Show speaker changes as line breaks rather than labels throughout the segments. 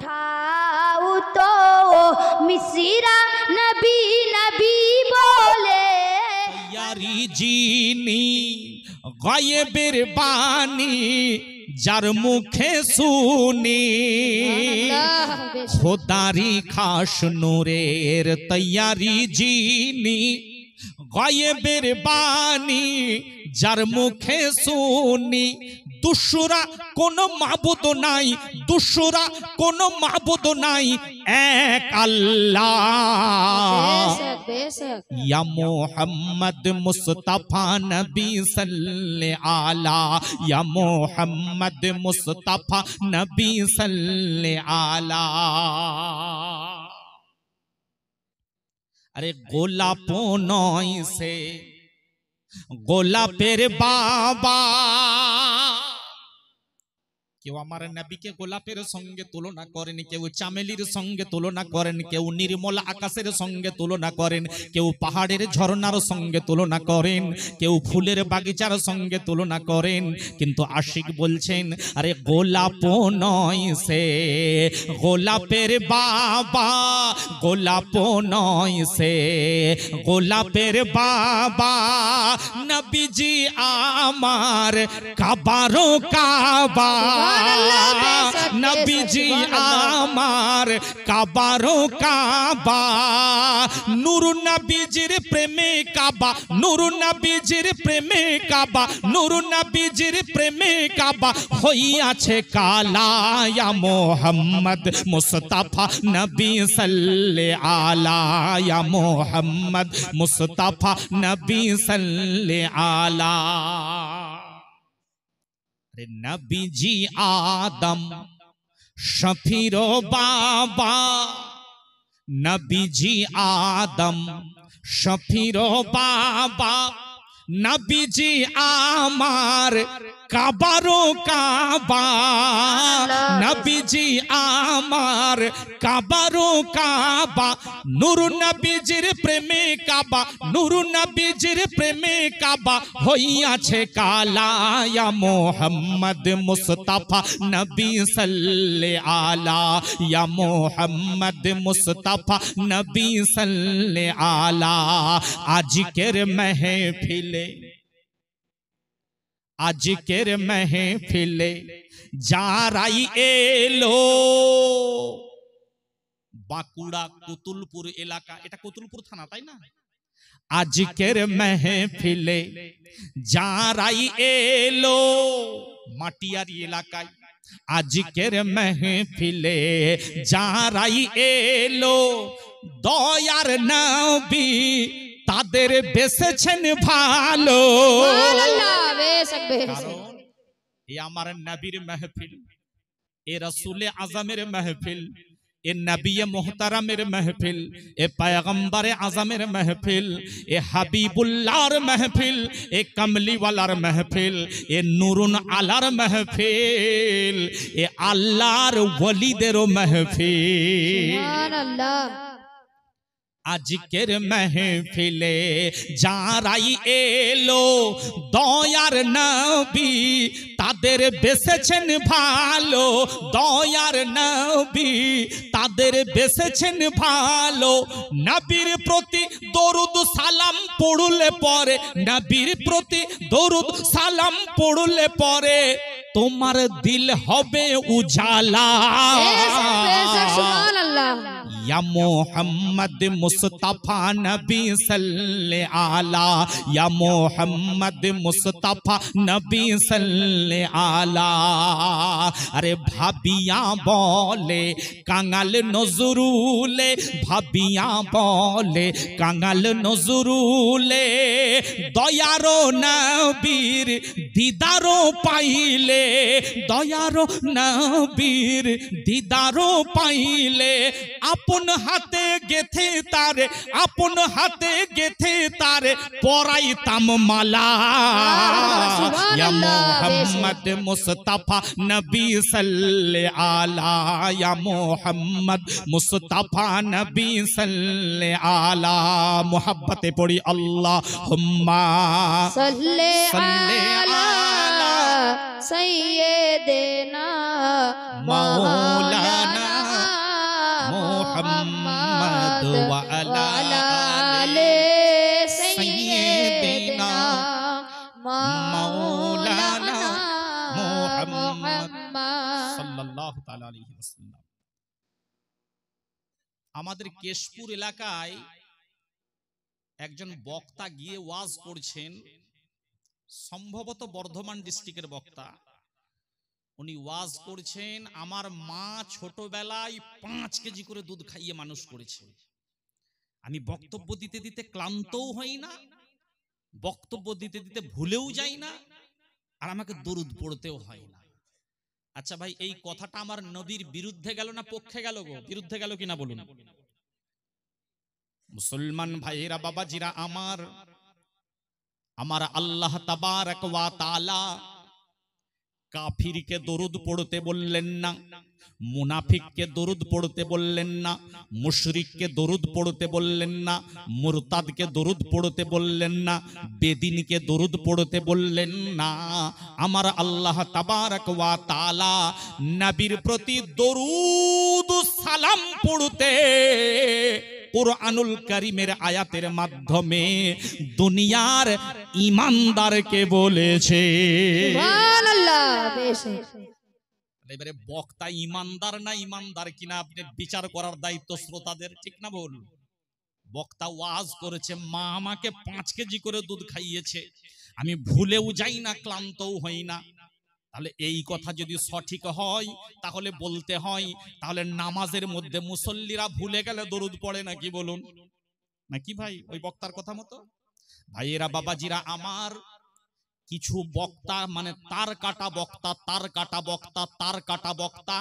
उठाओ तो मिसिरा नबी नबी बोले
यारी जीनी गायबेर बानी जार मुखे सुनी खोदारी खास नूरेर तैयारी जीनी गायबेर बानी जार मुखे सुनी दुशुरा कोनो माबुद नाई दुशुरा कोनो माबुद नाई एक अल्लाह या मोहम्मद मुस्तफा नबी सल्ले आला या मोहम्मद मुस्तफा नबी सल्ले आला। अरे गोलापो नय से गोलापेर बाबा কেউ আমার নবীকে গোলাপের সঙ্গে তুলনা করেন, কেউ চামেলির সঙ্গে তুলনা করেন, কেউ নির্মল আকাশের সঙ্গে তুলনা করেন, কেউ পাহাড়ের ঝর্ণার সঙ্গে তুলনা করেন, কেউ ফুলের বাগিচার সঙ্গে তুলনা করেন। কিন্তু আশিক বলছেন আরে গোলাপ নয় সে গোলাপের বাবা, গোলাপ নয় সে গোলাপের বাবা, নবীজি আমার কাবারো কাবা, নবীজি আমার কাবারো কাবা, নূর নবীজির প্রেমে কাবা, নূর নবীজির প্রেমে কাবা, নূর নবীজির প্রেমে কাবা হইয়াছে কালা। ইয়া মোহাম্মদ মুস্তাফা নবী সাল্লে আলা, ইয়া মোহাম্মদ মুস্তাফা নবী সাল্লে আলা। नबीजी आदम शफीरो बाबा, नबीजी आदम शफीरो बाबा, नबीजी आमार काबारो काबा, नबीजी आमार काबारो काबा, नूर नबीजिर प्रेमे काबा, नूर नबीजिर प्रेमे काबा हইয়াছে কালা। ইয়া মোহাম্মদ মুস্তাফা নবী সাল্লে আলা, ইয়া মোহাম্মদ মুস্তাফা নবী সাল্লে আলা। আজকের महफिले আজকের महफिले যারাই এলো বাঁকুড়া কুতুলপুর এলাকা, এটা কুতুলপুর থানা তাই না? আজকের महफिले যারাই এলো মাটিয়ারি এলাকায়, আজকের महफिले যারাই এলো দয়ার নবী তাদের বেসেছেন ভালো। এ আমার নবীর महफिल, এ রাসূল আযমের महफिल, এ নবী মুহতারামের महफिल, এ পয়গম্বর আযমের महफिल, এ হাবিবুল্লাহর महफिल, এ কমলিওয়ালার महफिल, এ নুরুন আলার महफिल, এ আল্লাহর ওলিদেরও महफिल। সুবহানাল্লাহ। আজকের महफिले যারাই এলো দয়ার নবী তাদের বেসেছেন ভালো, দয়ার নবী তাদের বেসেছেন ভালো। নবীর প্রতি দরুদ সালাম পড়লে পরে, নবীর প্রতি দরুদ সালাম পড়লে পরে তোমার দিল হবে উজালা। সুবহানাল্লাহ। या मोहम्मद मुस्तफा नबी सल्ले आला, या मोहम्मद मुस्तफा नबी सल्ले आला। अरे भाबिया बोले कांगाल नजरुले, भाबिया बोले कांगाल नजरुले, दयारो नबीर दीदारो पाइले, दयारो नबीर दीदारो पाइले, আপন হাতে গেথে তারে, আপন হাতে গেথে তারে পরাইতাম মালা। ইয়া মোহাম্মদ মুস্তাফা নবী সাল্লে আলা, ইয়া মোহাম্মদ মুস্তাফা নবী সাল্লে আলা। মোহাব্বতে পড়ি আল্লাহুম্মা সাল্লি আলা সাইয়্যিদিনা মাওলানা আলাইহি ওয়াসাল্লাম। আমাদের কেশপুর এলাকায় একজন বক্তা গিয়ে ওয়াজ করছেন, সম্ভবত বর্ধমান ডিস্ট্রিক্টের বক্তা। উনি ওয়াজ করছেন, আমার মা ছোটবেলায় 5 কেজি করে দুধ খাইয়ে মানুষ করেছে। আমি বক্তব্য দিতে দিতে ক্লান্তও হই না, বক্তব্য দিতে দিতে ভুলেও যাই না, আর আমাকে দরুদ পড়তেও হয় না। আচ্ছা ভাই, এই কথাটা আমার নবীর বিরুদ্ধে গেল না পক্ষে গেল গো? বিরুদ্ধে গেল কিনা বলুন? মুসলমান ভাইয়েরা, বাবাজিরা আমার, আমার আল্লাহ তাবারক ওয়া তাআলা কাফিরকে দরুদ পড়তে বললেন না, মুনাফিককে দরুদ পড়তে বললেন না, মুশরিককে দরুদ পড়তে বললেন না, মুরতাদকে দরুদ পড়তে বললেন না, বেদিনকে দরুদ পড়তে বললেন না। আমার আল্লাহ তাবারক ওয়া তাআলা নবীর প্রতি দরুদ সালাম পড়তে কুরআনুল কারীমের আয়াতের মাধ্যমে দুনিয়ার ঈমানদারকে বলেছে।
সুবহানাল্লাহ। বেশ।
এবারে বক্তা ঈমানদার না ঈমানদার কিনা আপনি বিচার করার দায়িত্ব শ্রোতাদের, ঠিক না বল? বক্তা ওয়াজ করেছে, মা আমাকে 5 কেজি করে দুধ খাইয়েছে, আমি ভুলেও যাই না, ক্লান্তও হই না। তাহলে এই কথা যদি সঠিক হয় তাহলে বলতে হয়, তাহলে নামাজের মধ্যে মুসল্লিরা ভুলে গেলে দরুদ পড়ে নাকি বলুন? নাকি ভাই ওই বক্তার কথা মতো? ভাইয়েরা, বাবাজিরা আমার, কিছু বক্তা মানে তার কাটা বক্তা, তার কাটা বক্তা, তার কাটা বক্তা।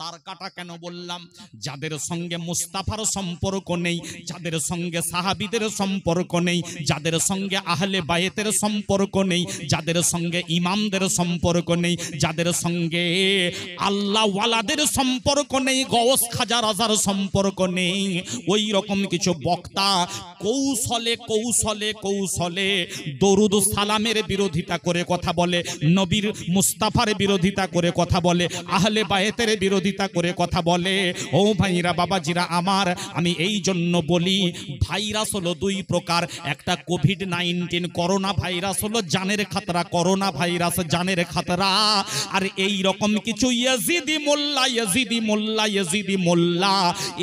তার কাটা কেন বললাম? যাদের সঙ্গে মুস্তাফার সম্পর্ক নেই, যাদের সঙ্গে সাহাবীদের সম্পর্ক নেই, যাদের সঙ্গে আহলে বায়েতের সম্পর্ক নেই, যাদের সঙ্গে ইমামদের সম্পর্ক নেই, যাদের সঙ্গে আল্লাহ ওয়ালাদের সম্পর্ক নেই, গওস খাজা রাজার সম্পর্ক নেই, ওই রকম কিছু বক্তা কৌশলে কৌশলে কৌশলে দরুদ সালামের বিরোধিতা করে কথা বলে, নবীর মুস্তাফার বিরোধিতা করে কথা বলে, আহলে বায়েতের বিরোধিতা করে কথা বলে। ও ভাইরা, বাবাজিরা আমার, আমি এই জন্য বলি ভাইরাস হলো 2 প্রকার। একটা কোভিড-19 করোনা ভাইরাস হলো জানের খাতরা, করোনা ভাইরাস জানের খাতরা। আর এই রকম কিছু ইয়াজিদি মোল্লা, ইয়াজিদি মোল্লা, ইয়াজিদি মোল্লা,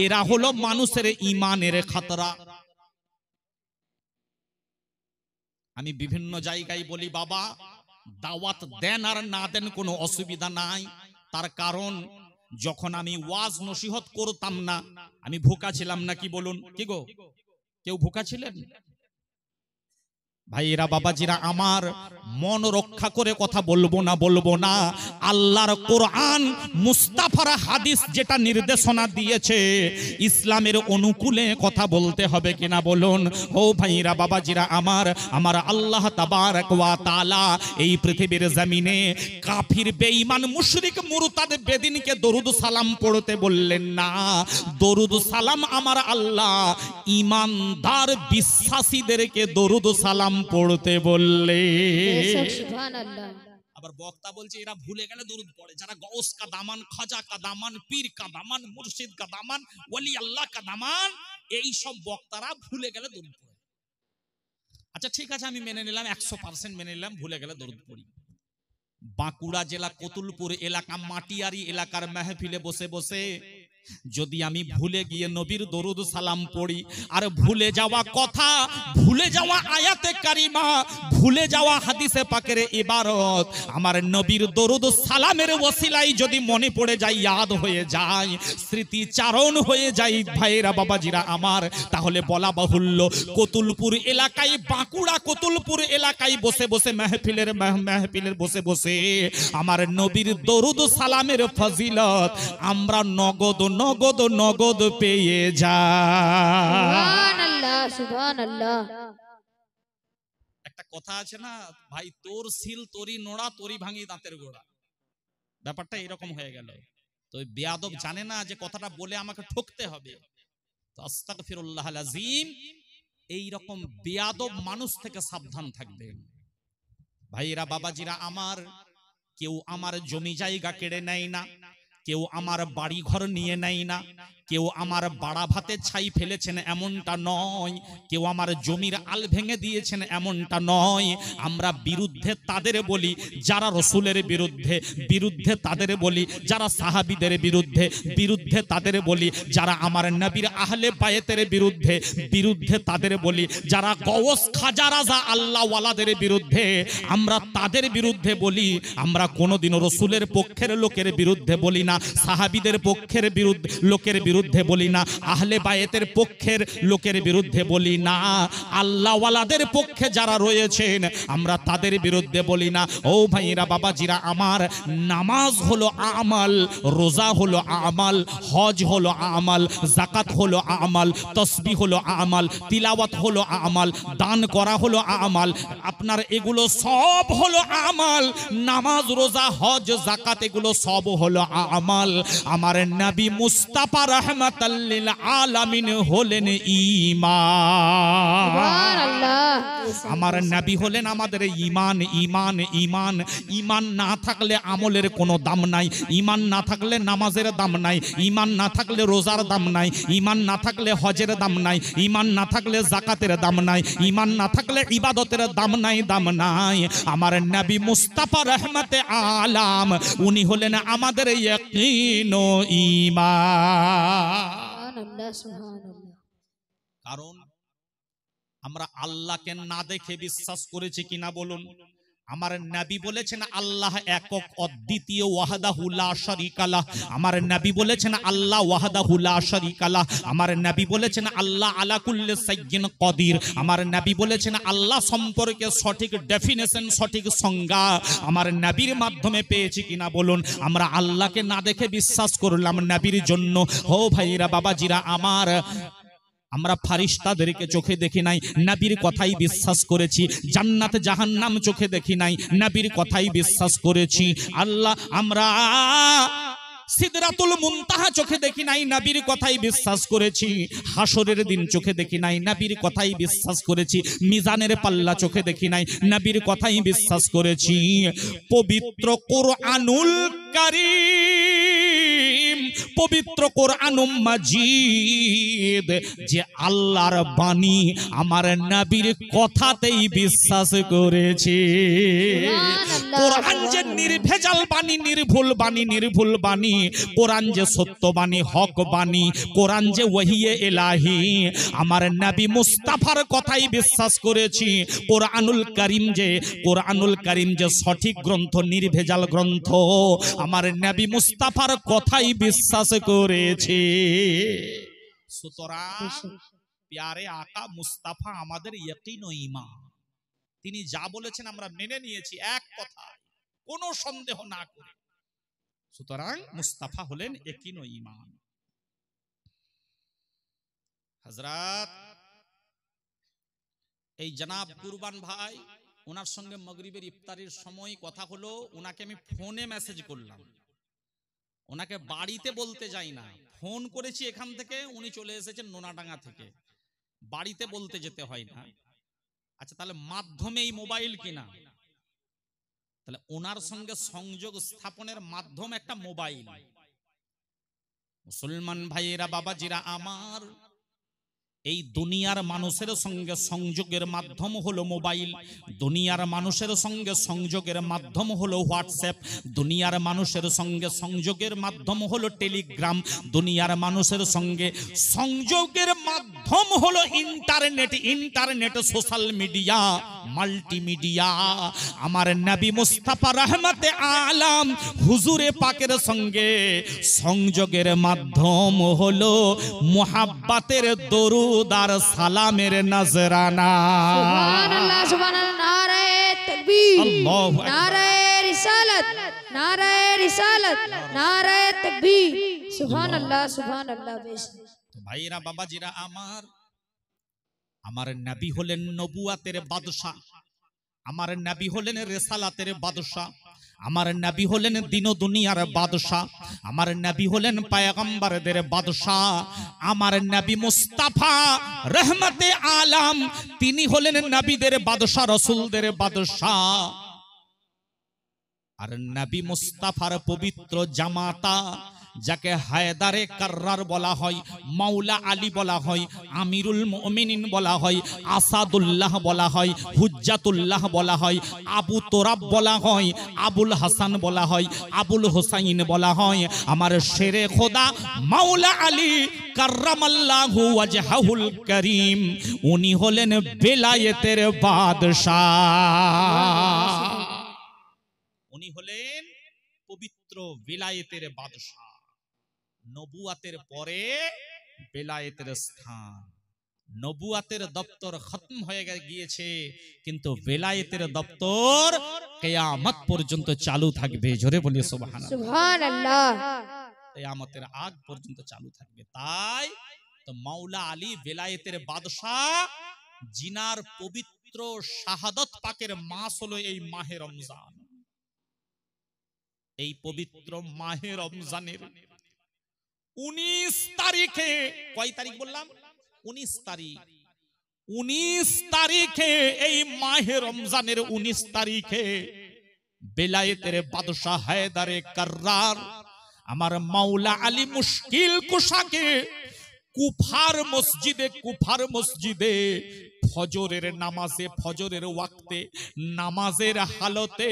এরা হলো মানুষের ঈমানের খাতরা। আমি বিভিন্ন জায়গায় বলি, বাবা দাওয়াত দেন আর না দেন কোনো অসুবিধা নাই। তার কারণ যখন আমি ওয়াজ নসিহত করতাম না, আমি ভোকা ছিলাম নাকি বলুন? কি গো, কেউ ভোকা ছিলেন? ভাইয়েরা, বাবাজিরা আমার, মন রক্ষা করে কথা বলবো না, বলবো না। আল্লাহর কোরআন, মুস্তাফার হাদিস যেটা নির্দেশনা দিয়েছে, ইসলামের অনুকূলে কথা বলতে হবে কিনা বলুন? ও ভাইয়েরা, বাবাজিরা আমার, আমার আল্লাহ তাবারক ওয়া তাআলা এই পৃথিবীর জমিনে কাফির, বেঈমান, মুশরিক, মুরতাদ, বেদিনকে দরুদ সালাম পড়তে বললেন না। দরুদ সালাম আমার আল্লাহ ঈমানদার বিশ্বাসীদেরকে দরুদ সালাম পড়তে বললে।
সুবহানাল্লাহ।
আবার বক্তা বলছে এরা ভুলে গেলে দরুদ পড়ে, যারা গৌস কা দামান, খাজা কা দামান, পীর কা দামান, মুর্শিদ কা দামান, ওলি আল্লাহ কা দামান, এই সব বক্তারা ভুলে গেলে দরুদ পড়ে। আচ্ছা ঠিক আছে, আমি মেনে নিলাম, 100% মেনে নিলাম, ভুলে গেলে দরুদ পড়ি। বাঁকুড়া জেলা কতুলপুর এলাকা, মাটিয়ারি এলাকার মেহফিলে বসে বসে যদি আমি ভুলে গিয়ে নবীর দরুদ সালাম পড়ি, আর ভুলে যাওয়া কথা, ভুলে যাওয়া আয়াতে কারিমা, ভুলে যাওয়া হাদিসে পাকের ইবারত আমার নবীর দরুদ সালামের ওসিলায় যদি মনে পড়ে যায়, ইয়াদ হয়ে যায়, স্মৃতিচারণ হয়ে যায়, ভাইরা বাবাজিরা আমার, তাহলে বলা বাহুল্য কতুলপুর এলাকায়, বাঁকুড়া কতুলপুর এলাকায় বসে বসে মেহফিলের বসে বসে আমার নবীর দরুদ সালামের ফজিলত আমরা নগদ নগদ নগদ পেয়ে যায়।
সুবহানাল্লাহ, সুবহানাল্লাহ।
একটা কথা আছে না ভাই, তোর সিল তোরি নোড়া, তোরি ভাঙি দাঁতের গোড়া, ব্যাপারটা এরকম হয়ে গেল। তো বেয়াদব জানে না যে কথাটা বলে আমাকে ঠকতে হবে। তো আস্তাগফিরুল্লাহল আযীম, এই রকম বেয়াদব মানুষ থেকে সাবধান থাকবেন। ভাইরা, বাবাজিরা আমার, কেউ আমার জমি জায়গা কেড়ে নেয় না, কেউ আমার বাড়ি ঘর নিয়ে নেয় না, কেউ আমার বাড়া ভাতে ছাই ফেলেছেন এমনটা নয়, কেউ আমার জমির আল ভেঙে দিয়েছেন এমনটা নয়। আমরা বিরুদ্ধে তাদের বলি যারা রসুলের বিরুদ্ধে তাদের বলি যারা সাহাবীদের বিরুদ্ধে তাদের বলি যারা আমার নবীর আহলে বায়েতের বিরুদ্ধে তাদের বলি যারা গওস খাজা রাজা আল্লাহ ওয়ালাদের বিরুদ্ধে, আমরা তাদের বিরুদ্ধে বলি। আমরা কোনোদিনও রসুলের পক্ষের লোকের বিরুদ্ধে বলি না, সাহাবীদের পক্ষের লোকের বিরুদ্ধে বলি না, আহলে বায়েতের পক্ষের লোকের বিরুদ্ধে বলি না। আল্লাহ ওয়ালাদের পক্ষে যারা রয়েছেন আমরা তাদের বিরুদ্ধে বলি না। ও ভাইরা বাবাজিরা আমার, নামাজ হলো আমাল, রোজা হলো আমাল, হজ হলো আমাল, যাকাত হলো আমাল, তাসবিহ হলো আমাল, তিলাওয়াত হলো আমাল, দান করা হলো আমাল। আপনার এগুলো সব হলো আমাল। নামাজ, রোজা, হজ, যাকাত এগুলো সব হলো আমাল। আমার নবী মুস্তাফা রাহমাতাল লিল আলামিন হলেন ঈমান।
সুবহানাল্লাহ।
আমার নবী হলেন আমাদের ঈমান। ঈমান ঈমান ঈমান না থাকলে আমলের কোনো দাম নাই, ঈমান না থাকলে নামাজের দাম নাই, ঈমান না থাকলে রোজার দাম নাই, ঈমান না থাকলে হজের দাম নাই, ঈমান না থাকলে যাকাতের দাম নাই, ঈমান না থাকলে ইবাদতের দাম নাই। আমার নবী মুস্তাফা রহমতে আলাম, উনি হলেন আমাদের ইয়াকিন ও ঈমান।
সুবহানাল্লাহ, সুবহানাল্লাহ।
কারণ আমরা আল্লাহকে না দেখে বিশ্বাস করেছি কিনা বলুন? আমার নবী বলেছেন আল্লাহ একক অদ্বিতীয় ওয়াহদাহু লা শারীকা লাহ। আমার নবী বলেছেন আল্লাহ ওয়াহদাহু লা শারীকা লাহ। আমার নবী বলেছেন আল্লাহ আলা কুল্লি শাইইন কদির। আমার নবী বলেছেন আল্লাহ সম্পর্কে সঠিক ডেফিনেশন, সঠিক সংজ্ঞা আমার নবীর মাধ্যমে পেয়েছি কিনা বলুন? আমরা আল্লাহকে না দেখে বিশ্বাস করলাম নবীর জন্য। ও ভাইরা বাবাজিরা আমার, আমরা ফারিস্তাদেরকে চোখে দেখি নাই, নবীর কথাই বিশ্বাস করেছি। জান্নাত জাহান্নাম চোখে দেখি নাই, নবীর কথাই বিশ্বাস করেছি। আল্লাহ আমরা সিদরাতুল মুনতাহা চোখে দেখি নাই, নবীর কথাই বিশ্বাস করেছি। হাসরের দিন চোখে দেখি নাই, নবীর কথাই বিশ্বাস করেছি। মিজানের পাল্লা চোখে দেখি নাই, নবীর কথাই বিশ্বাস করেছি। পবিত্র কোরআনুল কারীম, পবিত্র কোরআনুম মাজিদ যে আল্লাহর বাণী, আমার নবীর কথাতেই বিশ্বাস করেছি। কোরআন যে নির্ভেজাল বাণী, নির্ভুল বাণী, নির্ভুল বাণী, কোরআন যে সত্য বাণী, হক বাণী, কোরআন যে ওহিয়ে ইলাহি, আমার নবী মুস্তাফার কথাই বিশ্বাস করেছি। কোরআনুল কারীম যে সঠিক গ্রন্থ, নির্ভেজাল গ্রন্থ, আমার নবী মুস্তাফার কথাই বিশ্বাস করেছি। সুতরাং প্যারে আকা মুস্তাফা আমাদের ইয়াকিন ও ঈমান। তিনি যা বলেছেন আমরা মেনে নিয়েছি এক কথা, কোনো সন্দেহ না করে। সুতরাং মুস্তাফা হলেন ইয়াকিন ও ঈমান। হযরত এই জনাব কুরবান ভাই, ওনার সঙ্গে মাগরিবের ইফতারির সময় কথা হলো। ওনাকে আমি ফোনে মেসেজ করলাম, ওনাকে বাড়িতে বলতে যাই না, ফোন করেছি এখান থেকে, উনি চলে এসেছেন নোনাডাঙ্গা থেকে, বাড়িতে বলতে যেতে হয় না। আচ্ছা, তাহলে মাধ্যমে এই মোবাইল কিনা, তাহলে ওনার সঙ্গে সংযোগ স্থাপনের মাধ্যম একটা মোবাইল। মুসলমান ভাইয়েরা বাবাজিরা আমার, এই দুনিয়ার মানুষের সঙ্গে সংযোগের মাধ্যম হলো মোবাইল, দুনিয়ার মানুষের সঙ্গে সংযোগের মাধ্যম হলো হোয়াটসঅ্যাপ, দুনিয়ার মানুষের সঙ্গে সংযোগের মাধ্যম হলো টেলিগ্রাম, দুনিয়ার মানুষের সঙ্গে সংযোগের মাধ্যম হলো ইন্টারনেট, সোশ্যাল মিডিয়া, মাল্টিমিডিয়া। আমার নবী মুস্তাফা রহমতে আলাম হুজুরে পাকের সঙ্গে সংযোগের মাধ্যম হলো মুহাব্বতের দরুদ আর সালামের নজরানা।
সুবহানাল্লাহ, সুবহানাল্লাহ। নারায়ে তাকবীর,
আল্লাহু আকবার।
নারায়ে রিসালাত, নারায়ে রিসালাত, নারায়ে তাকবীর। সুবহানাল্লাহ, সুবহানাল্লাহ। বেশ
তো ভাইরা বাবাজিরা আমার, আমার নবী হলেন নবুয়াতের বাদশা, আমার নবী হলেন রিসালাতের বাদশা, আমার নবী হলেন দিন ও দুনিয়ার বাদশা, আমার নবী হলেন পয়গম্বরদের বাদশা। আমার নবী মুস্তাফা রহমতে আলাম, তিনি হলেন নবীদের বাদশা, রাসূলদের বাদশা। আর নবী মুস্তাফার পবিত্র জামাতা যাকে হায়দারে কাররার বলা হয়, মাওলা আলী বলা হয়, আমিরুল মুমিনিন বলা হয়, আসাদুল্লাহ বলা হয়, হুজ্জাতুল্লাহ বলা হয়, আবু তোরাব বলা হয়, আবুল হাসান বলা হয়, আবুল হোসাইন বলা হয়। আমার শেরে খোদা মাওলা আলী কাররামাল্লাহু ওয়াজহাহুল করিম, উনি হলেন বেলায়েতের বাদশাহ। উনি হলেন পবিত্র বেলায়েতের বাদশাহ। নবুয়াতের পরে বেলায়েতের স্থান, নবুয়াতের দপ্তর খতম হয়ে গিয়েছে, কিন্তু বেলায়েতের দপ্তর কিয়ামত পর্যন্ত চালু থাকবে। জোরে বলি সুবহানাল্লাহ।
সুবহানাল্লাহ।
কিয়ামতের আগ পর্যন্ত চালু থাকবে। তাই তো মাওলা আলী বেলায়েতের বাদশাহ, জিনার পবিত্র শাহাদত পাকের মাস হলো এই মাহে রমজান। এই পবিত্র মাহে রমজানের 19 তারিখে, কয় তারিখ বললাম? 19 তারিখ। 19 তারিখে, এই মাহে রমজানের 19 তারিখে বেলায়েতের বাদশাহ হায়দারে কাররার আমার মাওলা আলী মুশকিল কুশাকে কুফার মসজিদে ফজরের নামাজে, ফজরের ওয়াক্তে, নামাজের হালতে,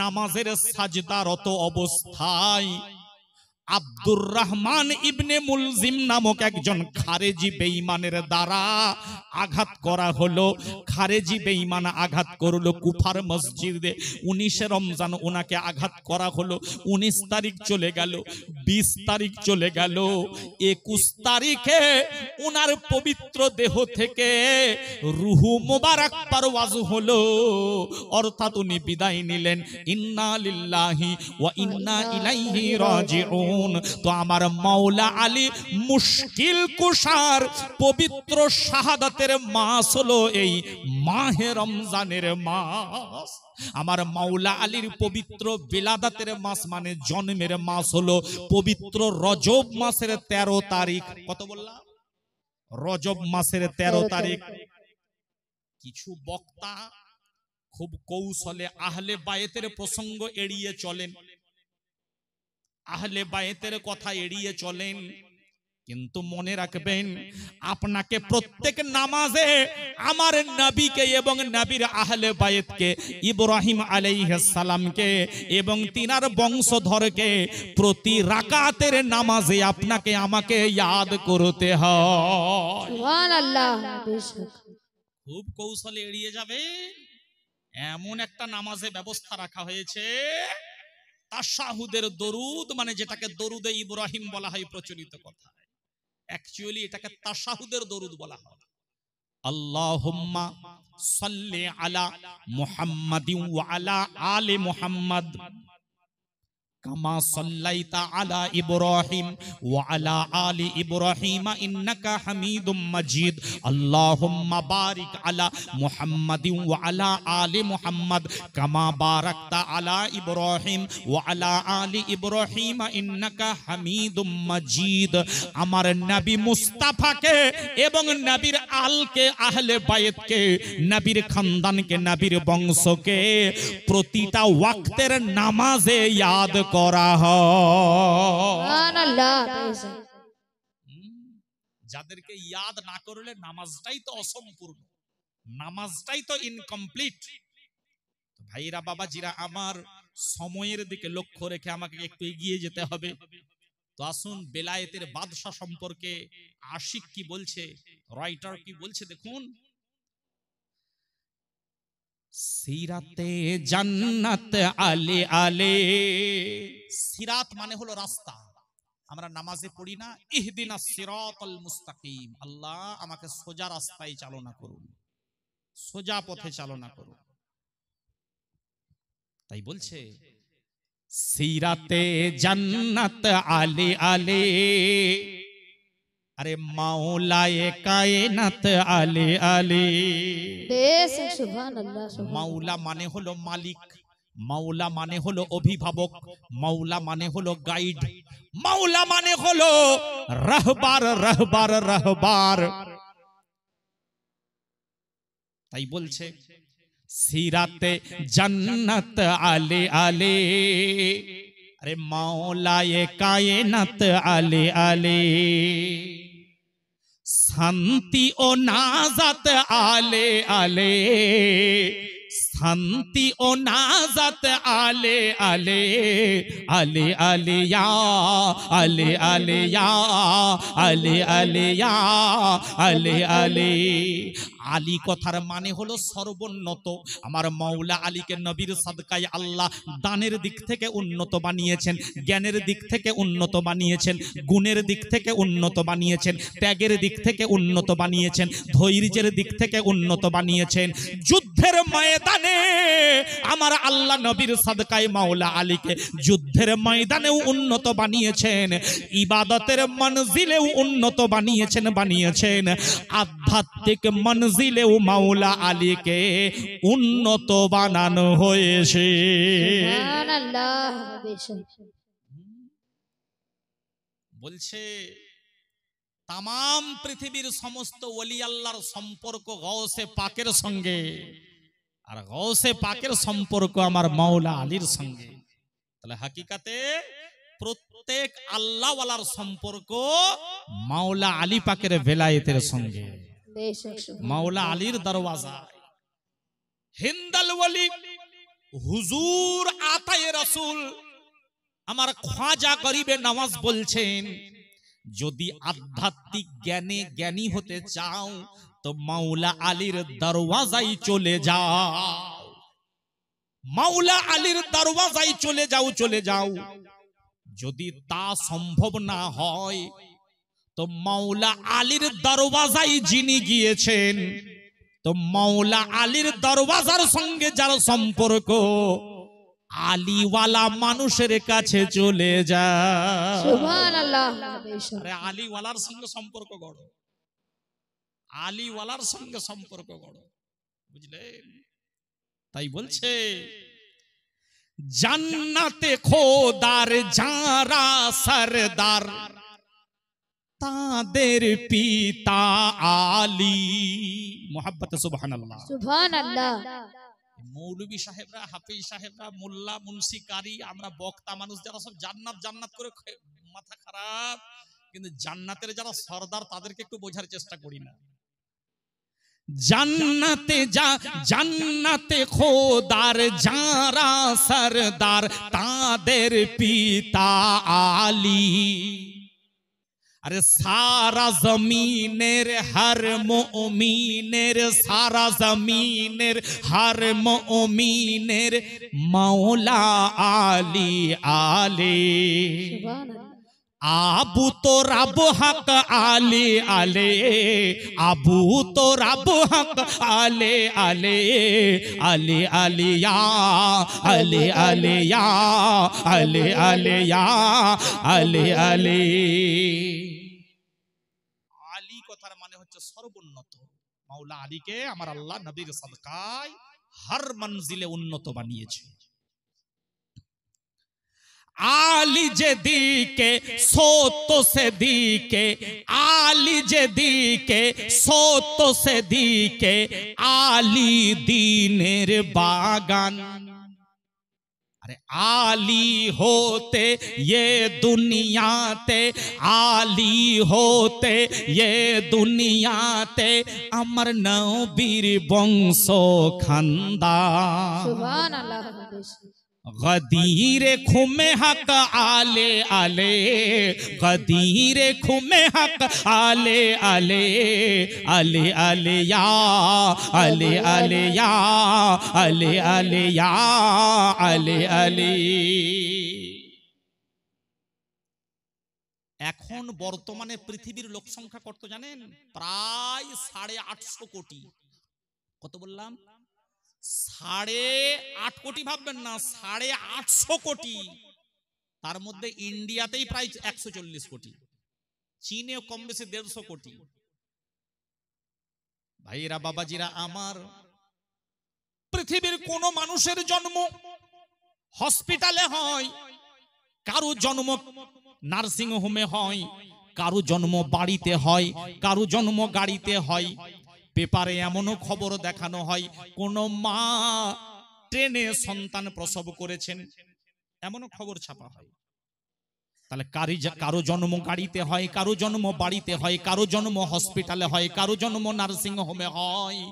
নামাজের সাজদারত অবস্থায় আব্দুর রহমান ইবনে মুলজিম নামক একজন খারেজি বেঈমানের দ্বারা আঘাত করা হলো। খারেজি বেঈমান আঘাত করলো কুফার মসজিদে। 19 রমজান ওনাকে আঘাত করা হলো। 19 তারিখ চলে গেল, 20 তারিখ চলে গেল, 21 তারিখে ওনার পবিত্র দেহ থেকে রুহু মোবারক পারওয়াজ হলো, অর্থাৎ উনি বিদায় নিলেন। ইন্না লিল্লাহি ওয়া ইন্না ইলাইহি রাজিউন। তো আমার মাওলা আলী মুশকিল কুশার পবিত্র শাহাদাতের মাস হলো এই মাহে রমজানের মাস। আমার মাওলা আলীর পবিত্র বিলাদাতের মাস মানে জন্মের মাস হলো পবিত্র রজব মাসের 13 তারিখ। কত বললাম? রজব মাসের 13 তারিখ। কিছু বক্তা খুব কৌশলে আহলে বায়েতের প্রসঙ্গ এড়িয়ে চলেন, আহলে বায়েতের কথা এড়িয়ে চলেন, কিন্তু মনে রাখবেন আপনাকে প্রত্যেক নামাজে আমার নবীকে এবং নবীর আহলে বায়েতকে, ইব্রাহিম আলাইহিস সালামকে এবং তিনার বংশধরকে প্রতি রাকাতের নামাজে আপনাকে আমাকে ইয়াদ করতে হয়।
সুবহানাল্লাহ।
খুব কৌশলে এড়িয়ে যাবে এমন একটা নামাজে ব্যবস্থা রাখা হয়েছে, তাশাহুদের দরুদ, মানে যেটাকে দরুদে ইব্রাহিম বলা হয় প্রচলিত কথা, অ্যাকচুয়ালি এটাকে তাশাহুদের দরুদ বলা হয়। আল্লাহুম্মা সাল্লি আলা মুহাম্মাদিন ওয়া আলা আলি মুহাম্মাদ কামা সাল্লাইতা আলা ইব্রাহিম ওয়া আলা আলি ইব্রাহিম ইন্নাকা হামিদুম মাজিদ। আল্লাহুম্মা বারিক আলা মুহাম্মাদিন ওয়া আলা আলি মুহাম্মাদ কামা বারাকতা আলা ইব্রাহিম ওয়া আলা আলি ইব্রাহিম ইন্নাকা হামিদুম মাজিদ। আমার নবী মুস্তাফাকে এবং নবীর আলকে, আহলে বায়েতকে, নবীর খানদানকে, নবীর বংশকে প্রতিটা ওয়াক্তের নামাজে ইয়াদ করা হয়। যাদেরকে ইয়াদ না করলে নামাজটাই তো অসম্পূর্ণ, নামাজটাই তো ইনকমপ্লিট। ভাইরা বাবাজিরা আমার, সময়ের দিকে লক্ষ্য রেখে আমাকে একটু এগিয়ে যেতে হবে। তো আসুন বেলায়েতের বাদশা সম্পর্কে আশিক কি বলছে, রাইটার কি বলছে দেখুন। সিরাতে জান্নাত আলে আলে, সিরাত মানে হলো রাস্তা। আমরা নামাজে পড়ি না ইহদিনাস সিরাতাল মুস্তাকিম, আল্লাহ আমাকে সোজা রাস্তায় চালনা করুন, সোজা পথে চালনা করুন। তাই বলছে সিরাতে জান্নাত আলে আলে, আরে মাওলায়ে কায়নাত আলে আলে। মাওলা মানে হলো মালিক, মাওলা মানে হলো অভিভাবক, মাওলা মানে হলো গাইড, মাওলা মানে হলো রাহবার রাহবার রাহবার। তাই বলছে সিরাতে জান্নাত আলে আলে, अरे मौलाए कायनात आले आले शांति ओ नाजात आले आले शांति ओ नाजात आले आले आले आले या आले आले या आले आले या आले आले আলী কথার মানে হলো সর্বোন্নত। আমার মাওলা আলীকে নবীর সাদকায় আল্লাহ দানের দিক থেকে উন্নত বানিয়েছেন, জ্ঞানের দিক থেকে উন্নত বানিয়েছেন, গুণের দিক থেকে উন্নত বানিয়েছেন, ত্যাগের দিক থেকে উন্নত বানিয়েছেন, ধৈর্যের দিক থেকে উন্নত বানিয়েছেন। যুদ্ধের ময়দানে আমার আল্লাহ নবীর সাদকায় মাওলা আলীকে যুদ্ধের ময়দানেও উন্নত বানিয়েছেন, ইবাদতের মঞ্জিলেও উন্নত বানিয়েছেন। আধ্যাত্মিক মঞ্জিলেও মাওলা আলীকে উন্নত বানানো হয়েছে।
সুবহানাল্লাহ বেশক।
বলছে তামাম পৃথিবীর সমস্ত ওলি আল্লাহর সম্পর্ক গৌসে পাকের সঙ্গে, আর গৌসে পাকের সম্পর্ক আমার মাওলা আলীর সঙ্গে। তাহলে হাকিকাতে প্রত্যেক আল্লাহওয়ালার সম্পর্ক মাওলা আলী পাকের ভেলায়েতের সঙ্গে। মাওলা আলীর দরওয়াজা হিন্দাল ওয়ালি হুজুর আতায়ে রাসূল আমার খ্বাজা গরিবে নওয়াজ বলছেন, যদি আধ্যাত্মিক জ্ঞানে জ্ঞানী হতে চাও তো মাওলা আলীর দরওয়াজায় চলে যাও, মাওলা আলীর দরওয়াজায় চলে যাও। যদি তা সম্ভব না হয় তো মাওলা আলীর দরওয়াজায় যিনি গিয়েছেন, তো মাওলা আলীর দরওয়াজার সঙ্গে যার সম্পর্ক, আলীওয়ালা মানুষের কাছে চলে যায়।
সুবহানাল্লাহ।
আরে আলীওয়ালার সঙ্গে সম্পর্ক গড়, আলীওয়ালার সঙ্গে সম্পর্ক গড়, বুঝলেন? তাই বলছে জান্নাতে খোদার যারা সরদার তাদের পিতা আলী। মুহাব্বতে সুবহানাল্লাহ।
সুবহানাল্লাহ।
মৌলভী সাহেবরা, হাফিজ সাহেবরা, মোল্লা, মুন্সি, কারি, আমরা বক্তা মানুষ যারা সব জান্নাত জান্নাত করে মাথা খারাপ, কিন্তু জান্নাতের যারা সরদার তাদেরকে একটু বোঝার চেষ্টা করি না। জান্নাতে খোদার যারা সরদার তাদের পিতা আলী। अरे सारा जमीनेर हर मोमिनेर, सारा जमीनेर हर मोमिनेर मौला आली आले। आबू तो रब हक आले आले, आबू तो रब हक आले आले आले आले या आले आले या आले आले या आले आले। আলী কথার মানে হচ্ছে সর্বোন্নত। মাওলা আলীকে আমার আল্লাহ নবীর সাদকায় হর মঞ্জিলে উন্নত বানিয়েছে। আলী যেদিকে সোত সেদিকে, আলী যেদিকে সোত সেদিকে আলী দ্বীনের বাগান। अरे आली होते ये दुनियाते, आली होते ये दुनियाते अमर नबीर बंश खानदान।
सुभानाल्लाह।
गदीरे खुमे हक आले आले, गदीरे खुमे हक आले आले आले आले या आले आले या आले आले या आले आले। এখন বর্তমানে পৃথিবীর লোক সংখ্যা কত জানেন? প্রায় 850 কোটি। কত বললাম? 8.5 কোটি। ভাববেন না, 850 কোটি। তার মধ্যে ইন্ডিয়াতেই প্রায় 140 কোটি, চীনে কম বেশি 150 কোটি। ভাইরা বাবাজিরা আমার, পৃথিবীর কোন মানুষের জন্ম হসপিটালে হয়, কারো জন্ম নার্সিং হোমে হয়, কারো জন্ম বাড়িতে হয়, কারো জন্ম গাড়িতে হয়। পেপারে এমনও খবর দেখানো হয় কোন মা ট্রেনে সন্তান প্রসব করেছেন, এমনও খবর ছাপা হয়। তাহলে কারো জন্ম গাড়িতে হয়, কারো জন্ম বাড়িতে হয়, কারো জন্ম হসপিটালে হয়, কারো জন্ম নার্সিং হোমে হয়,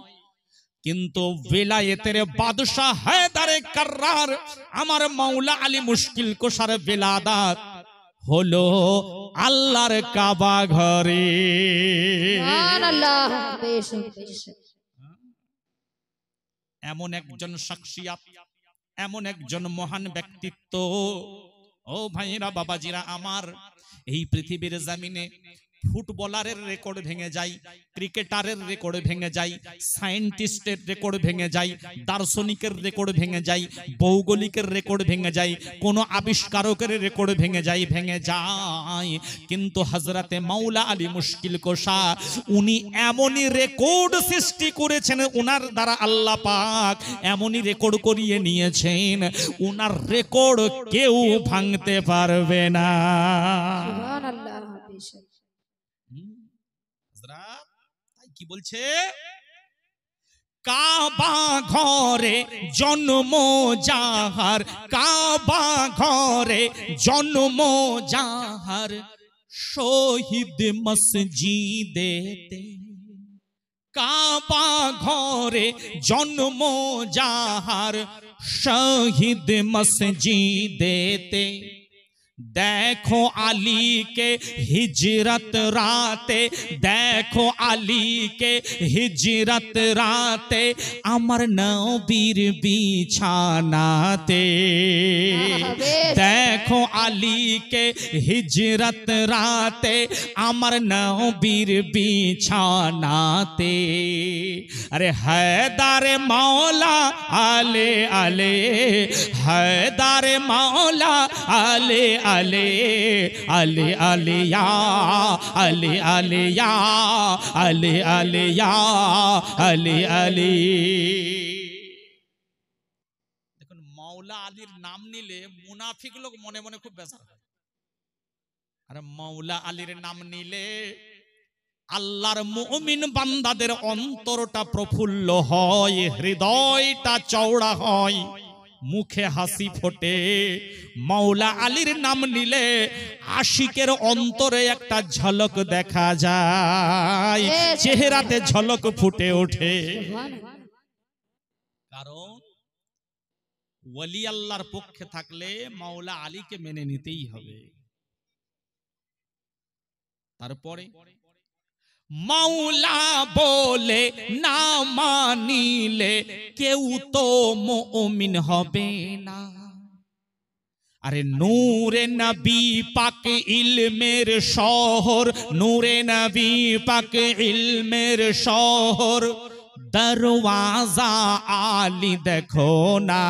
কিন্তু বেলায়েতের বাদশা হায়দারে কাররার আমার মাওলা আলী মুশকিল কুশার বেলাদাত হলো আল্লাহর কাবা ঘরে।
সুবহানাল্লাহ, বেশক বেশক।
এমন একজন শাখসিয়াত, এমন একজন মহান ব্যক্তিত্ব, ও ভাইরা বাবাজিরা আমার, এই পৃথিবীর জমিনে ফুটবলারের রেকর্ড ভেঙে যায়, ক্রিকেটারের রেকর্ড ভেঙে যায়, সায়েন্টিস্টের রেকর্ড ভেঙে যায়, দার্শনিকের রেকর্ড ভেঙে যায়, ভৌগোলিকের রেকর্ড ভেঙে যায়, কোন আবিষ্কারকের রেকর্ড ভেঙে যায়, কিন্তু হযরতে মাওলা আলী মুশকিল কুশা উনি এমনই রেকর্ড সৃষ্টি করেছেন, উনার দ্বারা আল্লাহ পাক এমনই রেকর্ড করিয়ে নিয়েছেন, উনার রেকর্ড কেউ ভাঙতে পারবে না।
সুবহানাল্লাহ, বেশক।
হযরত তাই কি বলছে, কাবা ঘরে জন্ম যাহার, কাবা ঘরে জন্ম যাহার, শহীদ মসজিদেতে, কাবা ঘরে জন্ম যাহার, শহীদ মসজিদেতে, देखो अली के हिजरत राते, देखो अली के हिजरत राते, अमर नबीर बिछानाते, देखो अली के हिजरत राते, अमर नबीर बिछानाते, अरे हैदर मौला आले आले, हैदर मौला आले आले, आले आले या, आले आले या, आले आले या, आले आले। দেখুন মাওলা আলীর নাম নিলে মুনাফিক লোক মনে মনে খুব বেজার হয়, আর মাওলা আলীর নাম নিলে আল্লাহর মুমিন বান্দাদের অন্তরটা প্রফুল্ল হয়, হৃদয়টা চওড়া হয়, মুখে হাসি ফোটে। মাওলা আলীর নাম নিলে আশিকের অন্তরে একটা ঝলক দেখা যায়, চেহারাতে ঝলক ফুটে ওঠে। কারণ ওয়ালি আল্লাহর পক্ষে থাকলে মাওলা আলীকে মেনে নিতেই হবে। তারপরে মাওলা বলে না মানিলে কেউ তো মুমিন হবে না। আরে নূরে নবী পাক ইলমের শহর, নূরে নবী পাক ইলমের শহর, দরওয়াজা আলী দেখো না।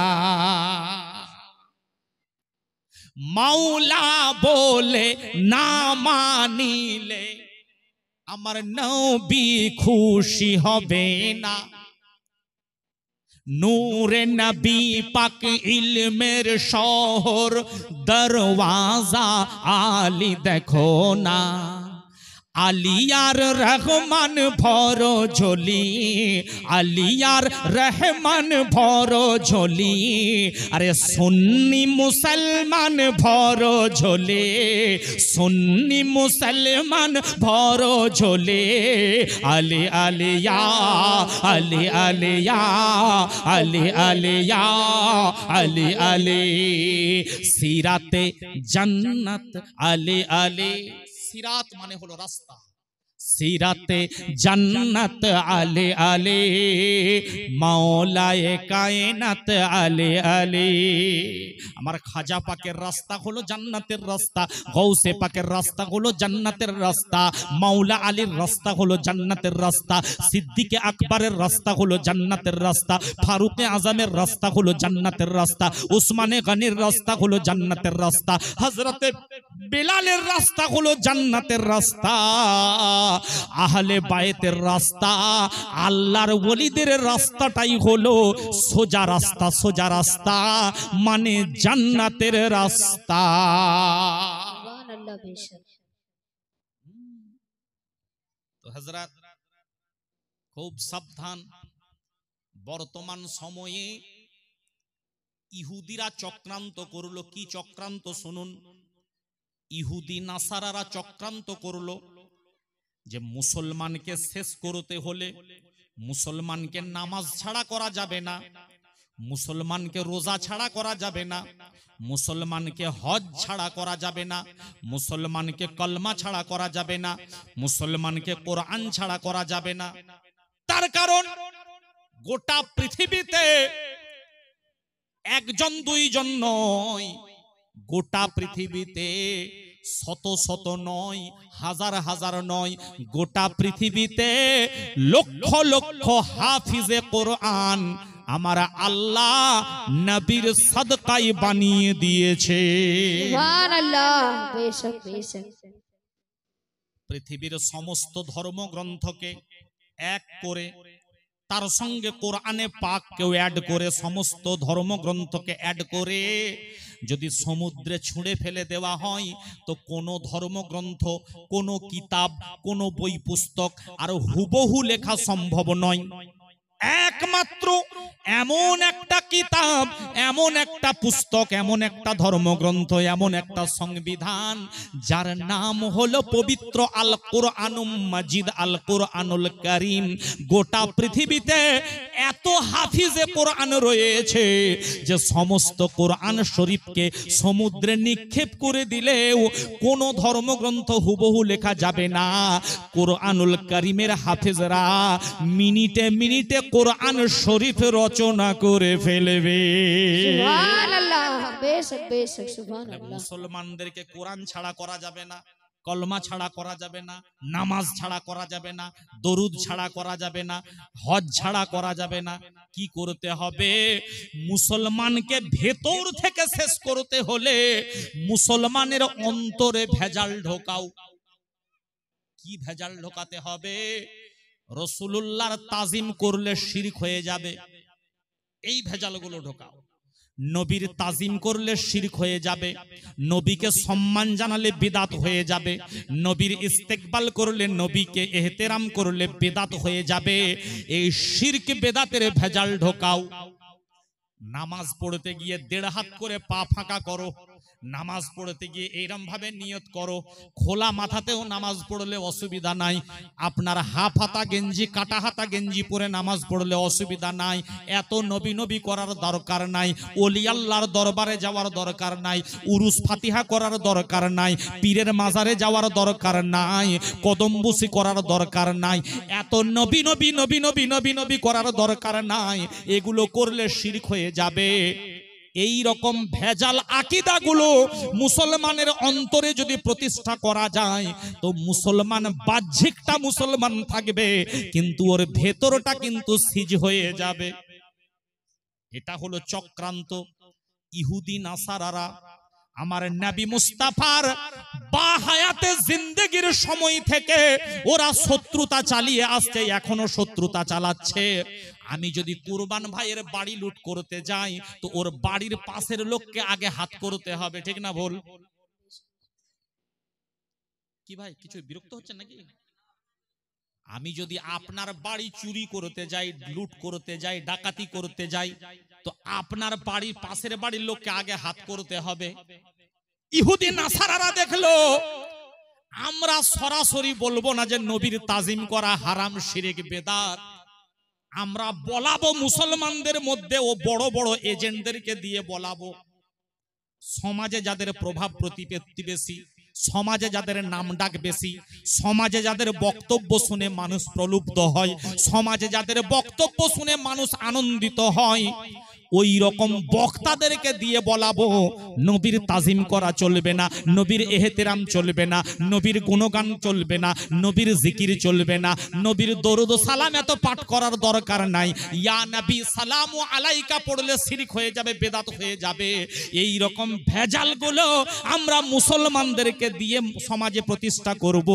মাওলা বলে না মানিলে আমার নবী খুশি হবে না। নূরে নবী পাক ইলমের শহর, দরওয়াজা আলী দেখো না। আলিয়ার রহমান ভর ঝোলি, আলিয়ার রহমান ভর ঝোলি, আরে সুন্নি মুসলমান ভর ঝোলে, সুন্নি মুসলমান ভর ঝোলে, আলি আলিয়া, আলি আলিয়া, আলি আলিয়া, আলি আলি, সিরাতে জান্নাত আলি আলি। সিরাত মানে হলো রাস্তা, সিরাতে জান্নাত আলে আলে, মাওলায়ে কায়নাত আলে আলে। আমার খাজা পাকের রাস্তা হলো জান্নাতের রাস্তা, গৌসে পাকের রাস্তা হলো জান্নাতের রাস্তা, মাওলা আলীর রাস্তা হলো জান্নাতের রাস্তা, সিদ্দিকে আকবরের রাস্তা হলো জান্নাতের রাস্তা, ফারুকে আজমের রাস্তা হলো জান্নাতের রাস্তা, উসমানে গনির রাস্তা হলো জান্নাতের রাস্তা, হযরতে বেলালের রাস্তা হলো জান্নাতের রাস্তা, আহলে বায়েতের রাস্তা, আল্লাহর ওলিদের রাস্তাটাই হলো সোজা রাস্তা, সোজা রাস্তা মানে জান্নাতের রাস্তা।
সুবহানাল্লাহ, বেশক।
তো হযরত খুব সাবধান, বর্তমান সময়ে ইহুদিরা চক্রান্ত করলো। কি চক্রান্ত শুনুন। ইহুদি নাসারারা চক্রান্ত করলো যে মুসলমানকে শেষ করতে হলে মুসলমানকে নামাজ ছাড়া করা যাবে না, মুসলমানকে রোজা ছাড়া করা যাবে না, মুসলমানকে হজ ছাড়া করা যাবে না, মুসলমানকে কলমা ছাড়া করা যাবে না, মুসলমানকে কোরআন ছাড়া করা যাবে না। তার কারণ গোটা পৃথিবীতে একজন দুইজন নয়, গোটা পৃথিবীতে শত শত নয়, হাজার হাজার নয়, গোটা পৃথিবীতে লক্ষ লক্ষ হাফিজে কোরআন আমার আল্লাহ নবীর সাদকায় বানিয়ে দিয়েছে।
সুবহানাল্লাহ, বেশক বেশক।
পৃথিবীর সমস্ত ধর্মগ্রন্থকে এক করে তার সঙ্গে কোরআনে পাককেও অ্যাড করে, সমস্ত ধর্মগ্রন্থকে অ্যাড করে যদি সমুদ্রে ছুঁড়ে ফেলে দেওয়া হয় তো কোনো ধর্মগ্রন্থ, কোনো কিতাব, কোনো বই পুস্তক আর হুবহু লেখা সম্ভব নয়। একমাত্র এমন একটা কিতাব, এমন একটা পুস্তক, এমন একটা ধর্মগ্রন্থ, এমন একটা সংবিধান যার নাম হলো পবিত্র আল কোরআনুম মাজিদ, আল কোরআনুল কারীম। গোটা পৃথিবীতে এত হাফিজে কোরআন রয়েছে যে সমস্ত কোরআন শরীফকে সমুদ্রে নিক্ষেপ করে দিলেও কোনো ধর্মগ্রন্থ হুবহু লেখা যাবে না। কোরআনুল কারীমের হাফিজরা মিনিটে মিনিটে কোরআন শরীফ রচনা করে ফেলবে।
সুবহানাল্লাহ, বেশক বেশক। সুবহানাল্লাহ।
মুসলমানদেরকে কোরআন ছাড়া করা যাবে না, কলমা ছাড়া করা যাবে না, নামাজ ছাড়া করা যাবে না, দরুদ ছাড়া করা যাবে না, হজ ছাড়া করা যাবে না। কি করতে হবে? মুসলমানকে ভেতর থেকে শেষ করতে হলে মুসলমানের অন্তরে ভেজাল ঢোকাও। কি ভেজাল ঢোকাতে হবে? রাসূলুল্লাহর তাজিম করলে শিরক হয়ে যাবে, এই ভেজালগুলো ঢোকাও। নবীর তাজিম করলে শিরক হয়ে যাবে, নবীকে সম্মান জানালে বিদাত হয়ে যাবে, নবীর ইস্তেকবাল করলে, নবীকে এহতেরাম করলে বিদাত হয়ে যাবে। এই শিরক বেদাতের ভেজাল ঢোকাও। নামাজ পড়তে গিয়ে 1.5 হাত করে পা ফাঁকা করো, নামাজ পড়তে গিয়ে এইরকম ভাবে নিয়ত করো। খোলা মাথাতেও নামাজ পড়লে অসুবিধা নাই, আপনার হাফ হাতা গেঞ্জি, কাটা হাতা গেঞ্জি পরে নামাজ পড়লে অসুবিধা নাই। এত নবী নবী করার দরকার নাই, ওলি আল্লাহর দরবারে যাওয়ার দরকার নাই, উরুস ফাতিহা করার দরকার নাই, পীরের মাজারে যাওয়ার দরকার নাই, কদমবুসি করার দরকার নাই, এত নবী নবী নবী নবী নবী নবী করার দরকার নাই। এগুলো করলে শিরক হয়ে যাবে। এই রকম ভেজাল আকীদাগুলো মুসলমানের অন্তরে যদি প্রতিষ্ঠা করা যায় তো মুসলমান বাহ্যিকটা মুসলমান থাকবে কিন্তু ওর ভেতরটা কিন্তু সিজ হয়ে যাবে। এটা হলো চক্রান্ত। ইহুদি নাসারারা আমার নবী মুস্তাফার বাহায়াতে জিন্দেগির সময় থেকে ওরা শত্রুতা চালিয়ে আসছে, এখনো শত্রুতা চালাচ্ছে। আমি যদি কুরবান ভাইয়ের বাড়ি লুট করতে যাই তো ওর বাড়ির পাশের লোককে আগে হাত করতে হবে, ঠিক না ভুল? কি ভাই কিছু বিরক্ত হচ্ছে নাকি? আমি যদি আপনার বাড়ি চুরি করতে যাই, লুট করতে যাই, ডাকাতি করতে যাই তো আপনার বাড়ির পাশের বাড়ির লোককে আগে হাত করতে হবে। ইহুদি নাসারারা দেখলো আমরা সরাসরি বলবো না যে নবীর তাজিম করা হারাম, শিরক, বেদাত। আমরা বলাবো মুসলমানদের মধ্যে ও বড় বড় এজেন্টদেরকে দিয়ে বলাবো। সমাজে যাদের প্রভাব প্রতিপত্তি বেশি, সমাজে যাদের নাম ডাক বেশি, সমাজে যাদের বক্তব্য শুনে মানুষ প্রলুব্ধ হয়, সমাজে যাদের বক্তব্য শুনে মানুষ আনন্দিত হয়, ওই রকম বক্তাদেরকে দিয়ে বলাবো নবীর তাজিম করা চলবে না, নবীর এহতেরাম চলবে না, নবীর গুণগান চলবে না, নবীর জিকির চলবে না, নবীর দরুদ ও সালাম এত পাঠ করার দরকার নাই, ইয়া নবী সালামু আলাইকা পড়লে শিরক হয়ে যাবে, বেদাত হয়ে যাবে। এই রকম ভেজালগুলো আমরা মুসলমানদেরকে দিয়ে সমাজে প্রতিষ্ঠা করব,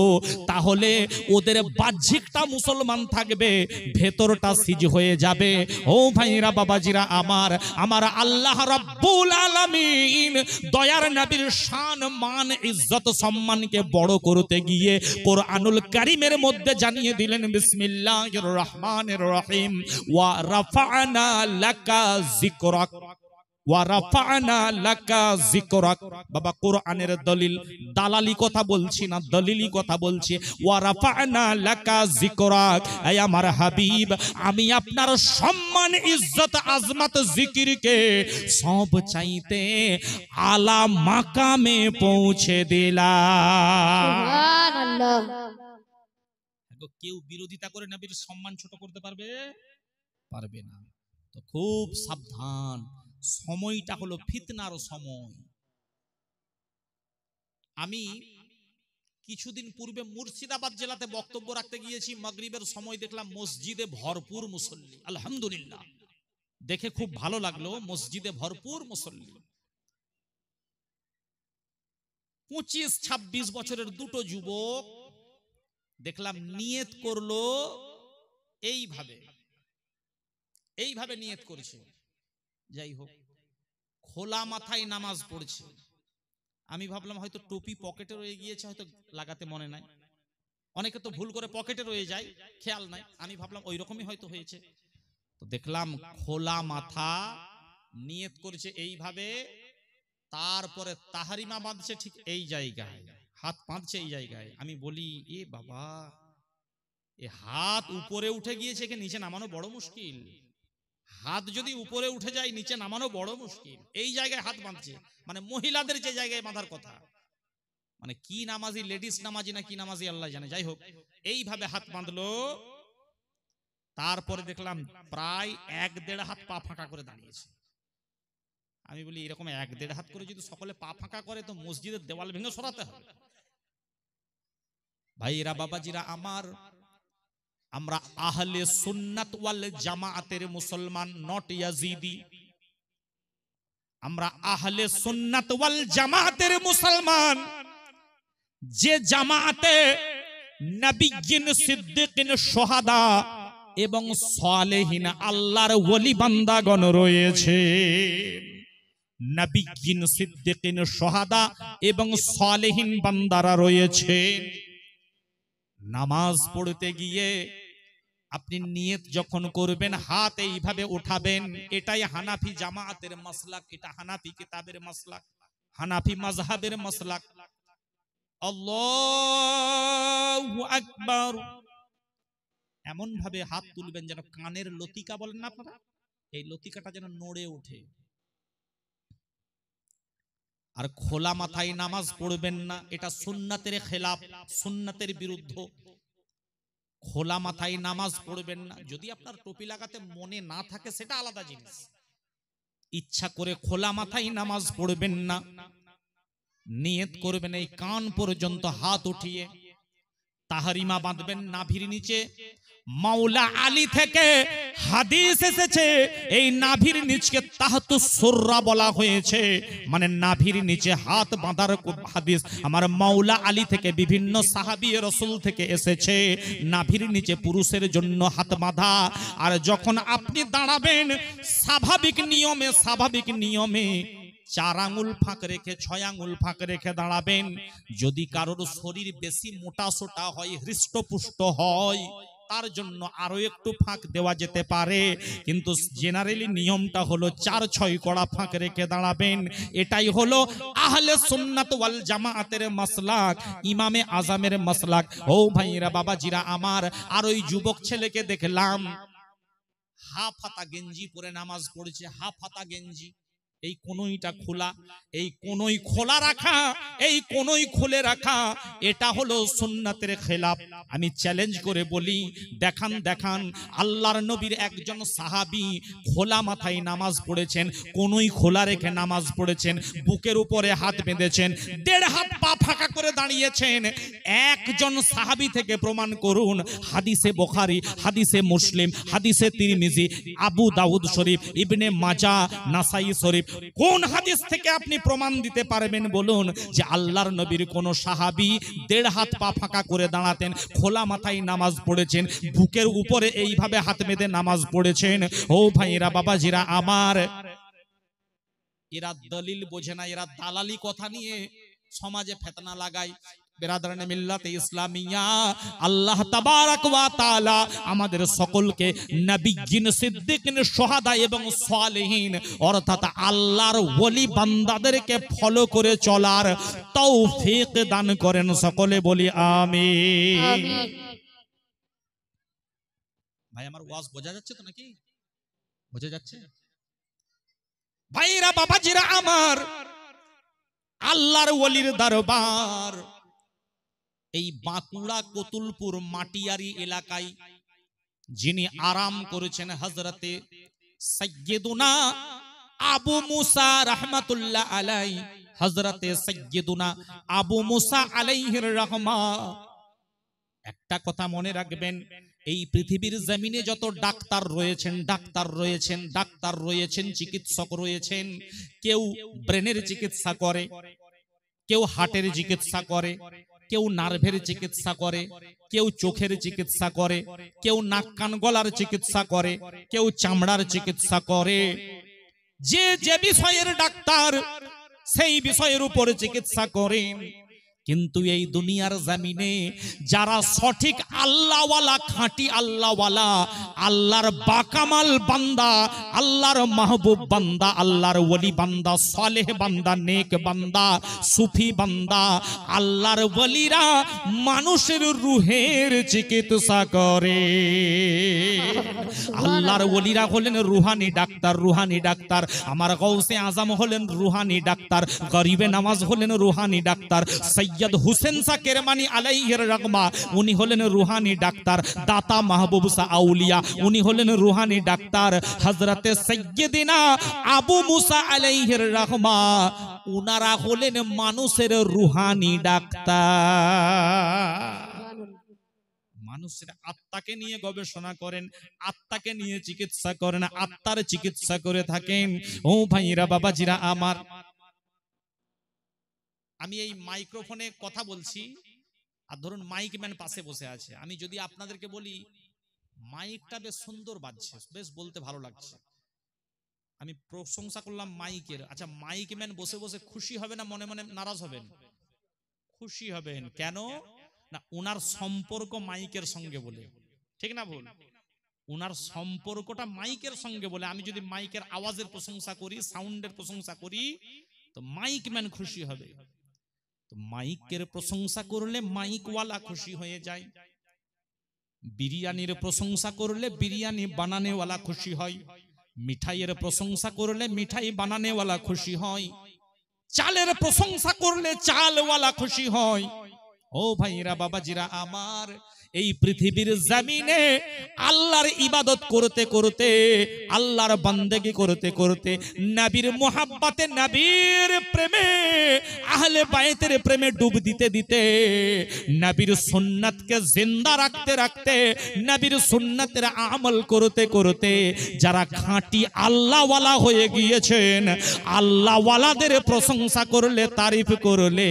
তাহলে ওদের বাহ্যিকটা মুসলমান থাকবে, ভেতরটা সিজ হয়ে যাবে। ও ভাইরা বাবাজিরা আমার, আমার আল্লাহ রাব্বুল আলামিন দয়ার নবীর শান, মান, ইজ্জত, সম্মানকে বড় করতে গিয়ে কোরআনুল কারীমের মধ্যে জানিয়ে দিলেন বিসমিল্লাহির রহমানির রহিম, ওয়া রাফা'না লাকা যিকরাক। ওয়া রাফা'না লাকা যিকরাক। বাবা কোরআনের দলিল, দালালি কথা বলছি না, দলিলি কথা বলছি। ওয়া রাফা'না লাকা যিকরাক, এই আমার হাবিব, আমি আপনার সম্মান, ইজ্জত, আজমত, জিকিরকে সব চাইতে আলা মাকামে পৌঁছে দিলাম।
সুবহানাল্লাহ।
কেউ বিরোধিতা করে নবীর সম্মান ছোট করতে পারবে? পারবে না। তো খুব সাবধান, সময়টা হলো ফিতনার সময়। আমি কিছুদিন পূর্বে মুর্শিদাবাদ জেলাতে বক্তব্য রাখতে গিয়েছি, মাগরিবের সময় দেখলাম মসজিদে ভরপুর মুসল্লি। আলহামদুলিল্লাহ, দেখে খুব ভালো লাগলো, মসজিদে ভরপুর মুসল্লি। 25-26 বছরের দুটো যুবক দেখলাম নিয়ত করলো এইভাবে নিয়ত করেছে। যাই হোক, খোলা মাথায় নামাজ পড়ছে। আমি ভাবলাম হয়তো টুপি পকেটে রয়ে গিয়েছে, হয়তো লাগাতে মনে নাই। অনেকে তো ভুল করে পকেটে রয়ে যায়, খেয়াল নাই। আমি ভাবলাম ওই রকমই হয়তো হয়েছে। তো দেখলাম খোলা মাথা, নিয়ত করেছে এইভাবে, তারপরে তাহারিমা বাঁধছে ঠিক এই জায়গায়, হাত বাঁধছে এই জায়গায়। আমি বলি, এ বাবা, এ হাত উপরে উঠে গিয়েছে, একে নিচে নামানো বড় মুশকিল। হাত যদি উপরে উঠে যায়, নিচে নামানো বড় মুশকিল। এই জায়গায় হাত বাঁধছে, মানে মহিলাদের যে জায়গায় বাঁধার কথা, মানে কি নামাজি, লেডিস নামাজি না কি নামাজি আল্লাহ জানে। যাই হোক, এইভাবে হাত বাঁধলো। তারপরে দেখলাম প্রায় 1-1.5 হাত পা ফাঁকা করে দাঁড়িয়েছে। আমি বলি, এরকম 1-1.5 হাত করে যদি সকলে পা ফাঁকা করে, তো মসজিদের দেওয়াল ভেঙে সরাতে হবে। ভাইরা বাবাজিরা আমার, আমরা আহলে সুন্নাত ওয়াল জামাআতের মুসলমান, নট ইয়াজিদি। আমরা আহলে সুন্নাত ওয়াল জামাআতের মুসলমান, যে জামাআতে নবিয়্যিন, সিদ্দিকিন, শুহাদা এবং সালেহিন, আল্লাহর ওলি বান্দাগণ রয়েছে। নবিয়্যিন, সিদ্দিকিন, শুহাদা এবং সালেহিন বান্দারা রয়েছে। নামাজ পড়তে গিয়ে আপনি নিয়ত যখন করবেন, হাত এইভাবে উঠাবেন। এটাই হানাফি জামাআতের মাসলাক, এটা হানাফি কিতাবের মাসলাক, হানাফি মাযহাবের মাসলাক। আল্লাহু আকবার। এমন ভাবে হাত তুলবেন যেন কানের লতিকা বলেন না আপনারা, এই লতিকাটা যেন নড়ে ওঠে। আর খোলা মাথায় নামাজ পড়বেন না, এটা সুন্নাতের খেলাফ, সুন্নাতের বিরুদ্ধ। খোলা মাথায় নামাজ পড়বেন না। যদি আপনার টুপি লাগাতে মনে না থাকে সেটা আলাদা জিনিস, ইচ্ছা করে খোলা মাথায় নামাজ পড়বেন না। নিয়ত করবেন এই কান পর্যন্ত হাত উঠিয়ে, তাহারিমা বাঁধবেন নাভির নিচে। মাওলা আলী থেকে হাদিস এসেছে, এই নাভির নিচকে তাহতুস সুররা বলা হয়েছে, মানে নাভির নিচে হাত বাঁধার হাদিস আমার মাওলা আলী থেকে, বিভিন্ন সাহাবী রাসূল থেকে এসেছে। নাভির নিচে পুরুষের জন্য হাত বাঁধা। আর যখন আপনি দাঁড়াবেন, স্বাভাবিক নিয়মে 4 আঙ্গুল ফাঁক রেখে, 6 আঙ্গুল ফাঁক রেখে দাঁড়াবেন। যদি কারোর শরীর বেশি মোটা সোটা হয়, হৃষ্টপুষ্ট হয়, তার জন্য আরো একটু ফাঁক দেওয়া যেতে পারে, কিন্তু জেনারেলি নিয়মটা হলো 4-6 কড়া ফাঁক রেখে দাঁড়াবেন। এটাই হলো আহলে সুন্নাত ওয়াল জামাআতের মাসলাক, ইমামে আজমের মাসলাক। ও ভাইরা বাবাজিরা আমার, আর ওই যুবক ছেলেকে দেখলাম হাফ হাতা গেঞ্জি পরে নামাজ পড়েছে, হাফ হাতা গেঞ্জি, এই কোনইটা খোলা, এই কোনই খোলা রাখা, এই কোনই খুলে রাখা, এটা হলো সুন্নাতের খেলাফ। আমি চ্যালেঞ্জ করে বলি, দেখান আল্লাহর নবীর একজন সাহাবী খোলা মাথায় নামাজ পড়েছেন, কোনই খোলা রেখে নামাজ পড়েছেন, বুকের উপরে হাত বেঁধেছেন, 1.5 হাত পা ফাঁকা করে দাঁড়িয়েছেন। একজন সাহাবী থেকে প্রমাণ করুন, হাদিসে বুখারী, হাদিসে মুসলিম, হাদিসে তিরমিজি, আবু দাউদ শরীফ, ইবনে মাজাহ, নাসাই শরীফ, কোন হাদিস থেকে আপনি প্রমাণ দিতে পারবেন বলুন যে আল্লাহর নবীর কোন সাহাবী 1.5 হাত পা ফাঁকা করে দাঁড়াতেন, খোলা মাথায় নামাজ পড়েছেন, বুকের উপরে এইভাবে হাত বেঁধে নামাজ পড়েছেন? ও ভাইরা বাবাজিরা আমার, এরা দলিল বোঝে না, এরা দালালি কথা নিয়ে সমাজে ফেতনা লাগায়। বেরাদারানে মিল্লাতে ইসলামিয়া, আল্লাহ তাবারাক ওয়া তাআলা আমাদের সকলকে নবিয়্যিন, সিদ্দিকিন, শুহাদা এবং সালেহিন অর্থাৎ আল্লাহর ওলি বান্দাদেরকে ফলো করে চলার তৌফিক দান করেন। সকলে বলি আমিন।
আমিন।
ভাই আমার ওয়াজ বোঝা যাচ্ছে তো নাকি? বোঝা যাচ্ছে ভাইরা বাবাজিরা আমার? আল্লাহর ওলির দরবার এই বাঁকুড়া কতুলপুর মাটিয়ারি এলাকায় যিনি আরাম করেছেন হযরতে সাইয়্যিদুনা আবু মুসা রাহমাতুল্লাহ আলাই, হযরতে সাইয়্যিদুনা আবু মুসা আলাইহির রহমা। একটা কথা মনে রাখবেন, এই পৃথিবীর জমিনে যত ডাক্তার রয়েছেন, চিকিৎসক রয়েছেন, কেউ ব্রেনের চিকিৎসা করে, কেউ হার্টের চিকিৎসা করে, কেউ নার্ভের চিকিৎসা করে, কেউ চোখের চিকিৎসা করে, কেউ নাক কান গলার চিকিৎসা করে, কেউ চামড়ার চিকিৎসা করে। যে যে বিষয়ের ডাক্তার সেই বিষয়ের উপর চিকিৎসা করেন। কিন্তু এই দুনিয়ার জমিনে যারা সঠিক আল্লাহওয়ালা, খাঁটি আল্লাহওয়ালা, আল্লাহর বাকামাল বান্দা, আল্লাহর মাহবুব বান্দা, আল্লাহর ওলি বান্দা, সালেহ বান্দা, নেক বান্দা, সুফি বান্দা, আল্লাহর ওলিরা মানুষের রুহের চিকিৎসা করে। আল্লাহর ওলিরা হলেন রুহানি ডাক্তার। আমার গৌসে আজম হলেন রুহানি ডাক্তার, গরিবে নামাজ হলেন Rouhani doctor, Syed Hussain Shah Kermani আলাইহির রহমা উনি হলেন রুহানি ডাক্তার, দাতা মাহবুব শাহ আউলিয়া উনি হলেন রুহানি ডাক্তার, হযরতে সাইয়্যিদিনা আবু মুসা আলাইহির রহমা উনারা হলেন মানুষের রুহানি ডাক্তার। মানুষের আত্মাকে নিয়ে গবেষণা করেন, আত্মাকে নিয়ে চিকিৎসা করেন, আত্মার চিকিৎসা করে থাকেন। ও ভাইরা বাবাজিরা আমার, আমি এই মাইক্রোফোনে কথা বলছি, আর ধরুন মাইক ম্যান পাশে বসে আছে। আমি যদি আপনাদেরকে বলি মাইকটা বেশ সুন্দর বাজছে, বেশ বলতে ভালো লাগছে, আমি প্রশংসা করলাম মাইকের, আচ্ছা মাইক ম্যান বসে বসে খুশি হবে না মনে মনে নারাজ হবেন? খুশি হবেন। কেন না? উনার সম্পর্ক মাইকের সঙ্গে বলে, ঠিক না ভুল? উনার সম্পর্কটা মাইকের সঙ্গে বলে। আমি যদি মাইকের আওয়াজের প্রশংসা করি, সাউন্ডের প্রশংসা করি, তো মাইক ম্যান খুশি হবে। তো মাইকের প্রশংসা করলে মাইকওয়ালা খুশি হয়ে যায়। বিরিয়ানির প্রশংসা করলে বিরিয়ানি বানানেওয়ালা খুশি হয়। মিঠাইয়ের প্রশংসা করলে মিঠাই বানানেওয়ালা খুশি হয়। চালের প্রশংসা করলে চালওয়ালা খুশি হয়। ও ভাইরা বাবাজিরা আমার, এই পৃথিবীর জমিনে আল্লাহর ইবাদত করতে করতে, আল্লাহর বান্দেগি করতে করতে, নবীর মুহাব্বতে, নবীর প্রেমে, আহলে বাইতের প্রেমে ডুব দিতে দিতে, নবীর সুন্নাতকে জিন্দা রাখতে রাখতে, নবীর সুন্নাতের আমল করতে করতে যারা খাঁটি আল্লাহওয়ালা হয়ে গিয়েছেন, আল্লাহওয়ালাদের প্রশংসা করলে, তারিফ করলে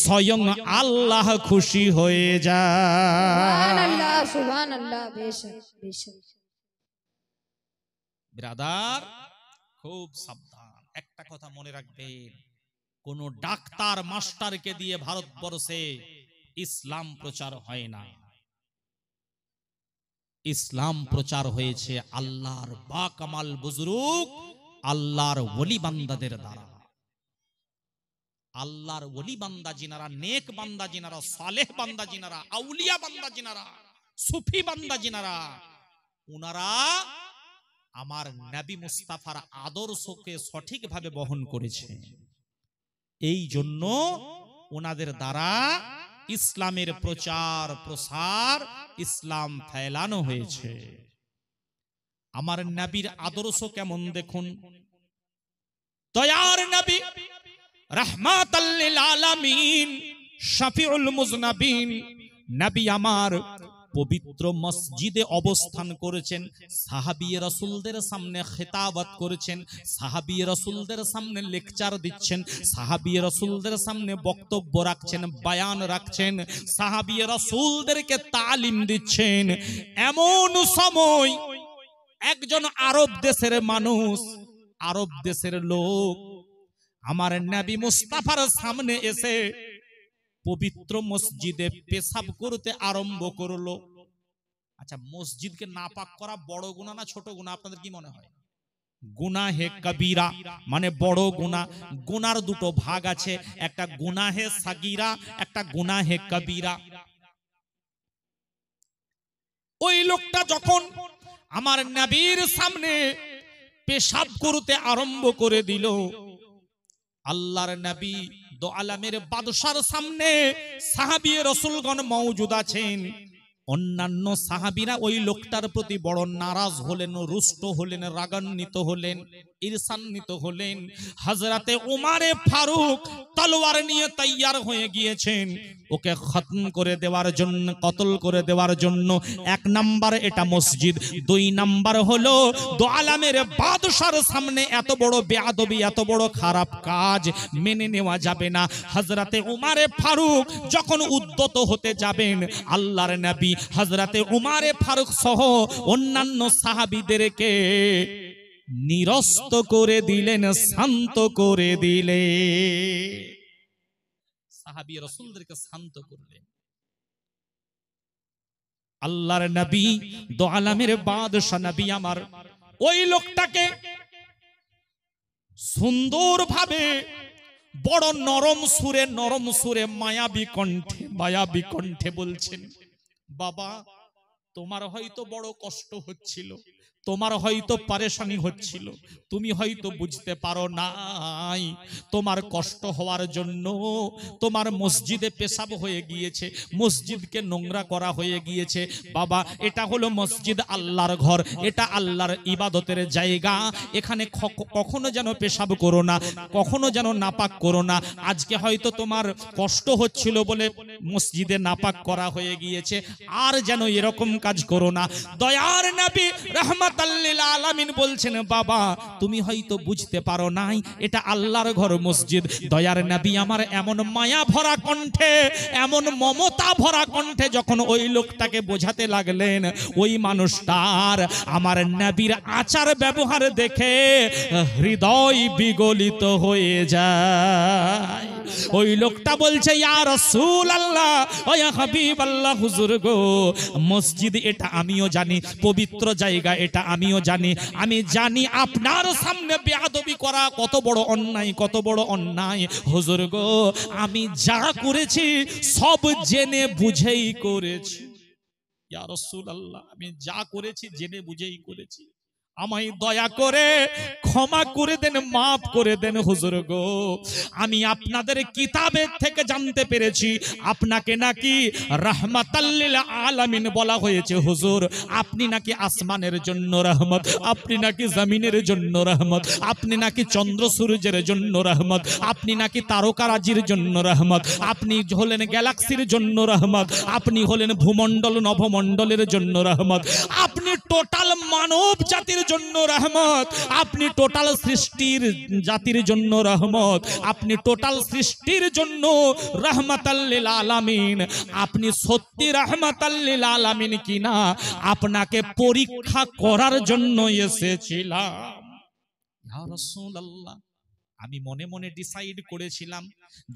স্বয়ং আল্লাহ খুশি হয়ে যায়।
সুবহানাল্লাহ, সুবহানাল্লাহ, বেশক বেশক।
ব্রাদার খুব সাবধান, একটা কথা মনে রাখবেন, কোন ডাক্তার মাস্টারকে দিয়ে ভারতবর্ষে ইসলাম প্রচার হয় না। ইসলাম প্রচার হয়েছে আল্লাহর বাকামাল বুজুর্গ, আল্লাহর ওলি বান্দাদের দ্বারা। আল্লাহর ওলি বান্দা জিনারা, নেক বান্দা জিনারা, সালেহ বান্দা জিনারা, আউলিয়া বান্দা জিনারা, সুফি বান্দা জিনারা, উনারা আমার নবী মুস্তাফার আদর্শকে সঠিকভাবে বহন করেছে। এই জন্য ওনাদের দ্বারা ইসলামের প্রচার প্রসার, ইসলাম ফেলানো হয়েছে। আমার নবীর আদর্শ কেমন দেখুন। দয়ার নবী, রাহমাতাল লিল আলামিন, শাফিউল মুজনাবিন নবী আমার পবিত্র মসজিদে অবস্থান করেছেন। সাহাবী রাসূলদের সামনে খেতাবত করেছেন, সাহাবী রাসূলদের সামনে লেকচার দিচ্ছেন, সাহাবী রাসূলদের সামনে বক্তব্য রাখছেন, বয়ান রাখছেন, সাহাবী রাসূলদেরকে তালিম দিচ্ছেন। এমন সময় একজন আরব দেশের মানুষ, আরব দেশের লোক আমার নবী মুস্তাফার সামনে এসে পবিত্র মসজিদে পেশাব করতে আরম্ভ করলো। আচ্ছা, মসজিদকে নাপাক করা বড় গুনাহ না ছোট গুনাহ আপনাদের কি মনে হয়? গুনাহে কবিরা মানে বড় গুনাহ। গুনার দুটো ভাগ আছে, একটা গুনাহে সাগীরা, একটা গুনাহে কবিরা। ওই লোকটা যখন আমার নবীর সামনে পেশাব করতে আরম্ভ করে দিল, আল্লাহর নবী দো আলমের বাদশার সামনে সাহাবী রাসূলগণ মওজুদ আছেন। অন্যান্য সাহাবীরা ওই লোকটার প্রতি বড় নারাজ হলেন, রুষ্ট হলেন, রাগান্বিত হলেন, ঈর্ষান্বিত হলেন। হযরতে উমারে ফারুক তলোয়ার নিয়ে তৈয়ার হয়ে গিয়েছেন ওকে খতম করে দেওয়ার জন্য, কতল করে দেওয়ার জন্য। এক নাম্বার এটা মসজিদ, দুই নাম্বার হলো দো আলমের বাদশার সামনে এত বড় বেয়াদবি, এত বড় খারাপ কাজ মেনে নেওয়া যাবে না। হযরতে উমারে ফারুক যখন উদ্যত হতে যাবেন, আল্লাহর নবী হযরতে উমারে ফারুক সহ অন্যান্য সাহাবীদেরকে নিরস্ত করে দিলেন, শান্ত করে দিলেন। সাহাবী রাসূলদেরকে শান্ত করলেন। আল্লাহর নবী দো আলমের বাদশা নবী আমার ওই লোকটাকে সুন্দরভাবে বড় নরম সুরে মায়াবী কণ্ঠে বলছেন, বাবা তোমার হয়তো বড় কষ্ট হচ্ছিল, তোমার হয়তো পরেশানি হচ্ছিল, তুমি হয়তো বুঝতে পারো নাই। তোমার কষ্ট হওয়ার জন্য তোমার মসজিদে পেশাব হয়ে গিয়েছে, মসজিদকে নোংরা করা হয়ে গিয়েছে। বাবা এটা হলো মসজিদ, আল্লাহর ঘর, এটা আল্লাহর ইবাদতের জায়গা। এখানে কখনো যেন পেশাব করো না, কখনো যেন নাপাক করো না। আজকে হয়তো তোমার কষ্ট হচ্ছিল বলে মসজিদে নাপাক করা হয়ে গিয়েছে, আর যেন এরকম কাজ করো না। দয়ার নবী রাহমাতুল্লিল আলামিন বলছেন, বাবা তুমি হয়তো বুঝতে পারো নাই, এটা আল্লাহর ঘর, মসজিদ। দয়ার নবী আমার এমন মায়া ভরা কণ্ঠে, এমন মমতা ভরা কণ্ঠে যখন ওই লোকটাকে বোঝাতে লাগলেন, ওই মানুষটার আমার নবীর আচার ব্যবহার দেখে হৃদয় বিগলিত হয়ে যায়। ওই লোকটা বলছে, ইয়া রাসূলুল্লাহ, ও ইয়া হাবিবাল্লাহ, হুজুর গো, মসজিদ এটা আমিও জানি, পবিত্র জায়গা এটা আমিও জানি। আমি জানি আপনার সামনে বেয়াদবি করা কত বড় অন্যায়, কত বড় অন্যায়। হুজুর গো, আমি যা করেছি সব জেনে বুঝেই করেছি। ইয়া রাসূলুল্লাহ, আমি যা করেছি জেনে বুঝেই করেছি, আমায় দয়া করে ক্ষমা করে দেন, মাফ করে দেন। হুজুর গো, আমি আপনাদের কিতাবের থেকে জানতে পেরেছি আপনাকে নাকি রাহমাতাল লিল আলামিন বলা হয়েছে। হুজুর, আপনি নাকি আসমানের জন্য রহমত, আপনি নাকি জমিনের জন্য রহমত, আপনি নাকি চন্দ্র সূর্যের জন্য রহমত, আপনি নাকি তারকারাজির জন্য রহমত, আপনি হলেন গ্যালাক্সির জন্য রহমত, আপনি হলেন ভূমণ্ডল নভমণ্ডলের জন্য রহমত, আপনি টোটাল মানব জাতির জন্য রহমত, আপনি টোটাল সৃষ্টির জাতির জন্য রহমত, আপনি টোটাল সৃষ্টির জন্য রাহমাতাল লিল আলামিন। আপনি সত্যি রাহমাতাল লিল আলামিন কিনা আপনাকে পরীক্ষা করার জন্য এসেছিলাম। ইয়া রাসূলুল্লাহ, আমি মনে মনে ডিসাইড করেছিলাম,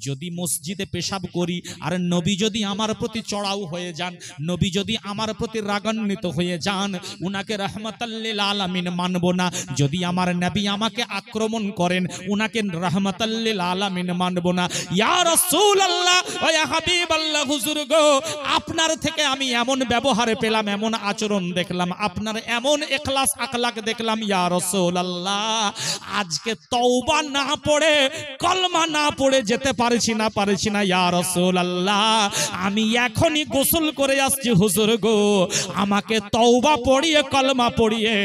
যদি মসজিদে পেশাব করি আর নবী যদি আমার প্রতি চড়াও হয়ে যান, নবী যদি আমার প্রতি রাগান্বিত হয়ে যান, উনাকে রাহমাতাল লিল আলামিন মানব না। যদি আমার নবী আমাকে আক্রমণ করেন, উনাকে রাহমাতাল লিল আলামিন মানব না। ইয়া রাসূলুল্লাহ, ও ইয়া হাবিবাল্লাহ, হুজুর গো, আপনার থেকে আমি এমন ব্যবহার পেলাম, এমন আচরণ দেখলাম, আপনার এমন ইখলাস আখলাক দেখলাম, ইয়া রাসূলুল্লাহ, আজকে তওবা না পড়ে, কলমা না পড়ে যেতে পারছি না ইয়া রাসূলুল্লাহ। আমি এখনই গোসল করে আসছি, হুজুর গো, আমাকে তওবা পড়িয়ে, কলমা পড়িয়ে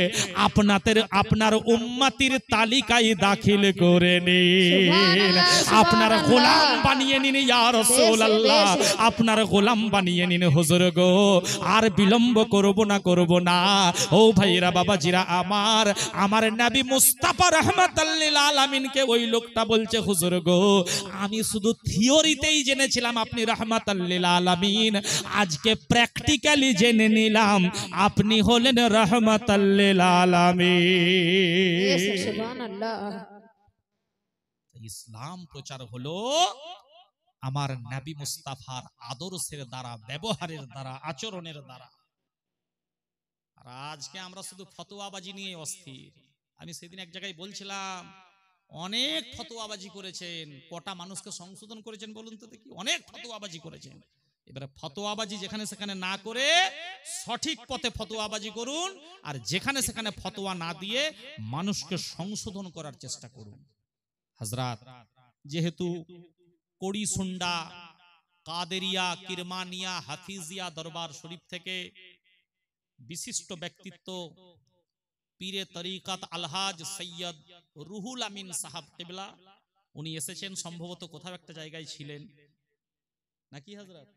আপনার উম্মতির তালিকায় দাখিল করে নিন, আপনার গোলাম বানিয়ে নিন ইয়া রাসূলুল্লাহ, আপনার গোলাম বানিয়ে নিন হুজুর গো। আর বিলম্ব করব না। ও ভাইরা, বাবাজিরা আমার নবী মুস্তাফা রাহমাতাল লিল আলামিনকে ওই লোকটা বলছে, হুজুর গো, আমি শুধু থিওরিতেই জেনেছিলাম আপনি রাহমাতাল লিল আলামিন, আজকে প্র্যাকটিক্যালি জেনে নিলাম আপনি হলেন রাহমাতাল লিল আলামিন।
সুবহানাল্লাহ।
ইসলাম প্রচার হলো আমার নবী মুস্তাফার আদর্শের দ্বারা, ব্যবহারের দ্বারা, আচরণের দ্বারা। আর আজকে আমরা শুধু ফতোয়াবাজি নিয়ে অস্থির। আমি সেদিন এক জায়গায় বলছিলাম, অনেক ফতোয়াবাজি করেছেন, কটা মানুষকে সংশোধন করেছেন বলুন তো দেখি? অনেক ফতোয়াবাজি করেছেন। এবারে ফতোয়াবাজি যেখানে সেখানে না করে সঠিক পথে ফতোয়াবাজি করুন, আর যেখানে সেখানে ফতোয়া না দিয়ে মানুষকে সংশোধন করার চেষ্টা করুন। হযরত যেহেতু কড়িসুন্ডা, কাদেরিয়া, কিরমানিয়া, হাফিজিয়া দরবার শরীফ থেকে বিশিষ্ট ব্যক্তিত্ব পীরে তরিকাত আলহাজ সৈয়দ রুহুল আমিন সাহাব কিবলা উনি এসেছেন, সম্ভবত কোথাও একটা জায়গায় ছিলেন নাকি হযরত?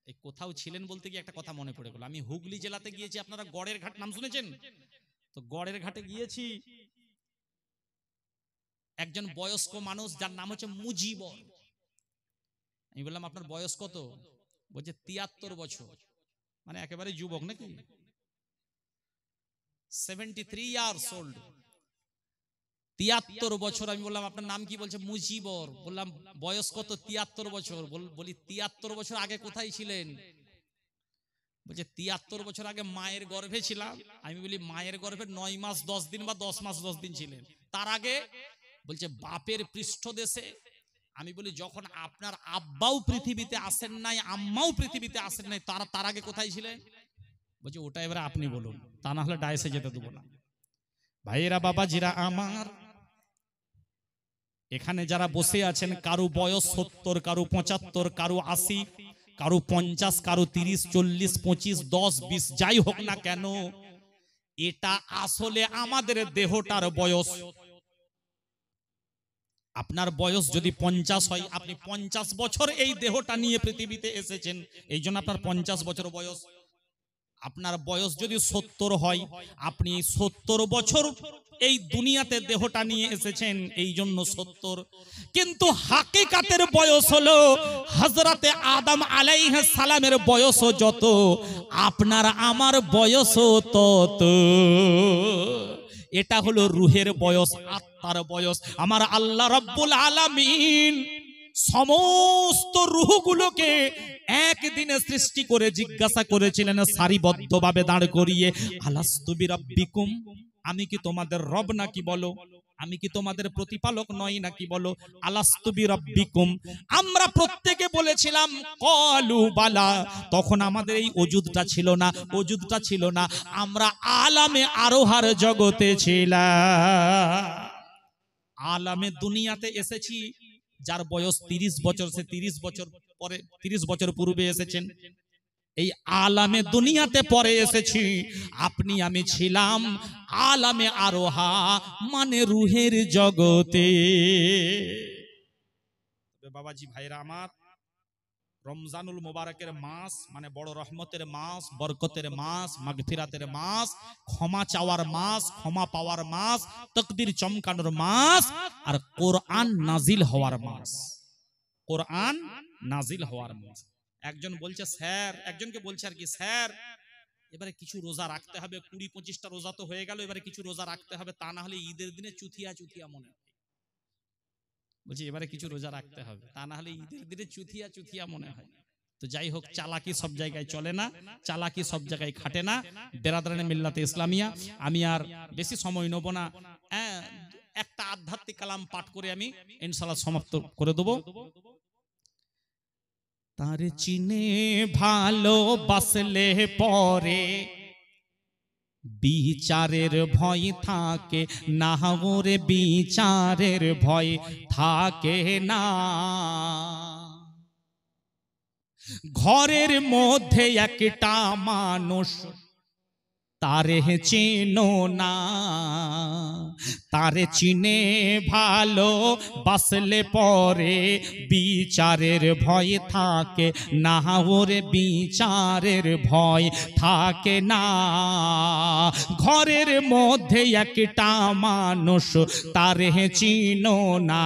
এই কোথাও ছিলেন বলতে গিয়ে একটা কথা মনে পড়ে গেল। আমি হুগলি জেলাতে গিয়েছি, আপনারা গড়ের ঘাট নাম শুনেছেন তো? গড়ের ঘাটে গিয়েছি, একজন বয়স্ক মানুষ যার নাম হচ্ছে মুজিবর। আমি বললাম আপনার বয়স কত? বলছে ৭৩ বছর। মানে একেবারে যুবক নাকি? 73 ইয়ার্স ওল্ড, ৭৩ বছর। আমি বললাম আপনার নাম কি? বলছে মুজিবর। বললাম বয়স কত? ৭৩ বছর। বলি ৭৩ বছর আগে কোথায় ছিলেন? বলছে ৭৩ বছর আগে মায়ের গর্ভে ছিলাম। আমি বলি মায়ের গর্ভে ৯ মাস ১০ দিন বা ১০ মাস ১০ দিন ছিলেন। তার আগে? বলছে বাপের পৃষ্ঠদেশে। আমি বলি যখন আপনার আব্বাও পৃথিবীতে আসেন নাই, আম্মাও পৃথিবীতে আসেন নাই, তার আগে কোথায় ছিলেন? বলছে ওটা এবারে আপনি বলুন, তা না হলে ডায়েসে যেতে দেবো না। ভাইয়েরা, বাবাজিরা আমার, এখানে যারা বসে আছেন কারো বয়স ৭০, কারো ৭৫, কারো ৮০, কারো ৫০, কারো ৩০, ৪০, ২৫, ১০, ২০ যাই হোক না কেন, এটা আসলে আমাদের দেহটার বয়স। আপনার বয়স যদি ৫০ হয়, আপনি ৫০ বছর এই দেহটা নিয়ে পৃথিবীতে এসেছেন, এই জন্য আপনার ৫০ বছর বয়স। আপনার বয়স যদি ৭০ হয়, আপনি ৭০ বছর এই দুনিয়াতে দেহটা নিয়ে এসেছেন, এই জন্য ৭০। কিন্তু হাকিকাতের বয়স হলো হযরতে আদম আলাইহিস সালামের বয়সও যত, আপনার আমার বয়সও তত। এটা হলো রুহের বয়স, আত্মার বয়স। আমার আল্লাহ রাব্বুল আলামিন সমস্ত রূহগুলোকে একদিনে সৃষ্টি করে জিজ্ঞাসা করেছিলেন সারিবদ্ধভাবে দাঁড় করিয়ে, আলাস্তু বিরাব্বিকুম, আমি কি তোমাদের রব নাকি বলো? আমি কি তোমাদের প্রতিপালক নই নাকি বলো? আলাস্তু বিরাব্বিকুম, আমরা প্রত্যেকে বলেছিলাম ক্বালু বালা। তখন আমাদের এই ওজুদটা ছিল না, আমরা আলামে আরোহার জগতে ছিলাম। আলামে দুনিয়াতে এসেছি, যার বয়স ৩০ বছর, সে ৩০ বছর পরে, ৩০ বছর পূর্বে এসেছেন। এই আলামে দুনিয়াতে পরে এসেছি। আপনি আমি ছিলাম আলামে আরোহা, মানে রুহের জগতে। বাবাজি, ভাইরা আমার, রমজানুল মোবারকের মাস মানে বড় রহমতের মাস, বরকতের মাস, মাগফিরাতের মাস, ক্ষমা চাওয়ার মাস, ক্ষমা পাওয়ার মাস, তাকদীর চমকানোর মাস, আর কোরআন নাজিল হওয়ার মাস। কোরআন নাজিল হওয়ার মাস। একজন বলছে স্যার, একজনকে বলছে আর কি, স্যার এবারে কিছু রোজা রাখতে হবে, ২০-২৫টা রোজা তো হয়ে গেল, এবারে কিছু রোজা রাখতে হবে, তা না হলে ঈদের দিনে চুথিয়া চুথিয়া মনে হয়। বলছি এবারে কিছু রোজা রাখতে হবে, তা না হলে ঈদের দিনে চুথিয়া চুথিয়া মনে হয়। তো যাই হোক, চালাকি সব জায়গায় চলে না, চালাকি সব জায়গায় খাটে না। বেরাদারানে মিল্লাতে ইসলামিয়া, আমি আর বেশি সময় নেব না, একটা আধ্যাত্মিক কালাম পাঠ করে আমি ইনশাআল্লাহ সমাপ্ত করে দেব। তার চিনে ভালোবাসলে পরে বিচারের ভয় থাকে না, ওরে বিচারের ভয় থাকে না। ঘরের মধ্যে একটা মানুষ, তারে চিনো না, তারে চিনে ভালো বাসলে পরে বিচারের ভয় থাকে না, ওরে বিচারের ভয় থাকে না। ঘরের মধ্যে একটা মানুষ, তারে চিনো না।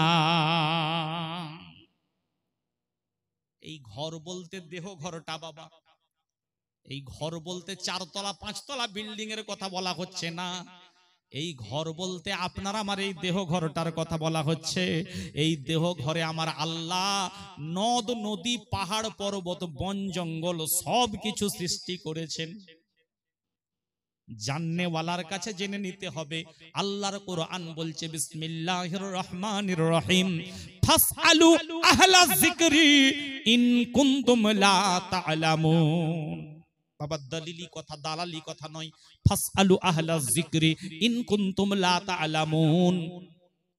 এই ঘর বলতে দেহ ঘরটা বাবা, এই ঘর বলতে ৪ তলা ৫ তলা বিল্ডিং এর কথা বলা হচ্ছে না। এই ঘর বলতে আপনার আমার এই দেহ ঘরটার কথা বলা হচ্ছে। এই দেহ ঘরে আমার আল্লাহ নদ নদী পাহাড় পর্বত বন জঙ্গল সব কিছু সৃষ্টি করেছেন। জাননেওয়ালার কাছে জেনে নিতে হবে। আল্লাহর কোরআন বলছে বিসমিল্লাহির রহমানির রহিম, ফাসআলু আহলা যিকরি ইন কুনতুম লা তা'লামুন। বাবা দলিলি কথা, দালালি কথা নয়। ফাসআলু আহলা যিকরি ইন কুনতুম লা তা'লামুন।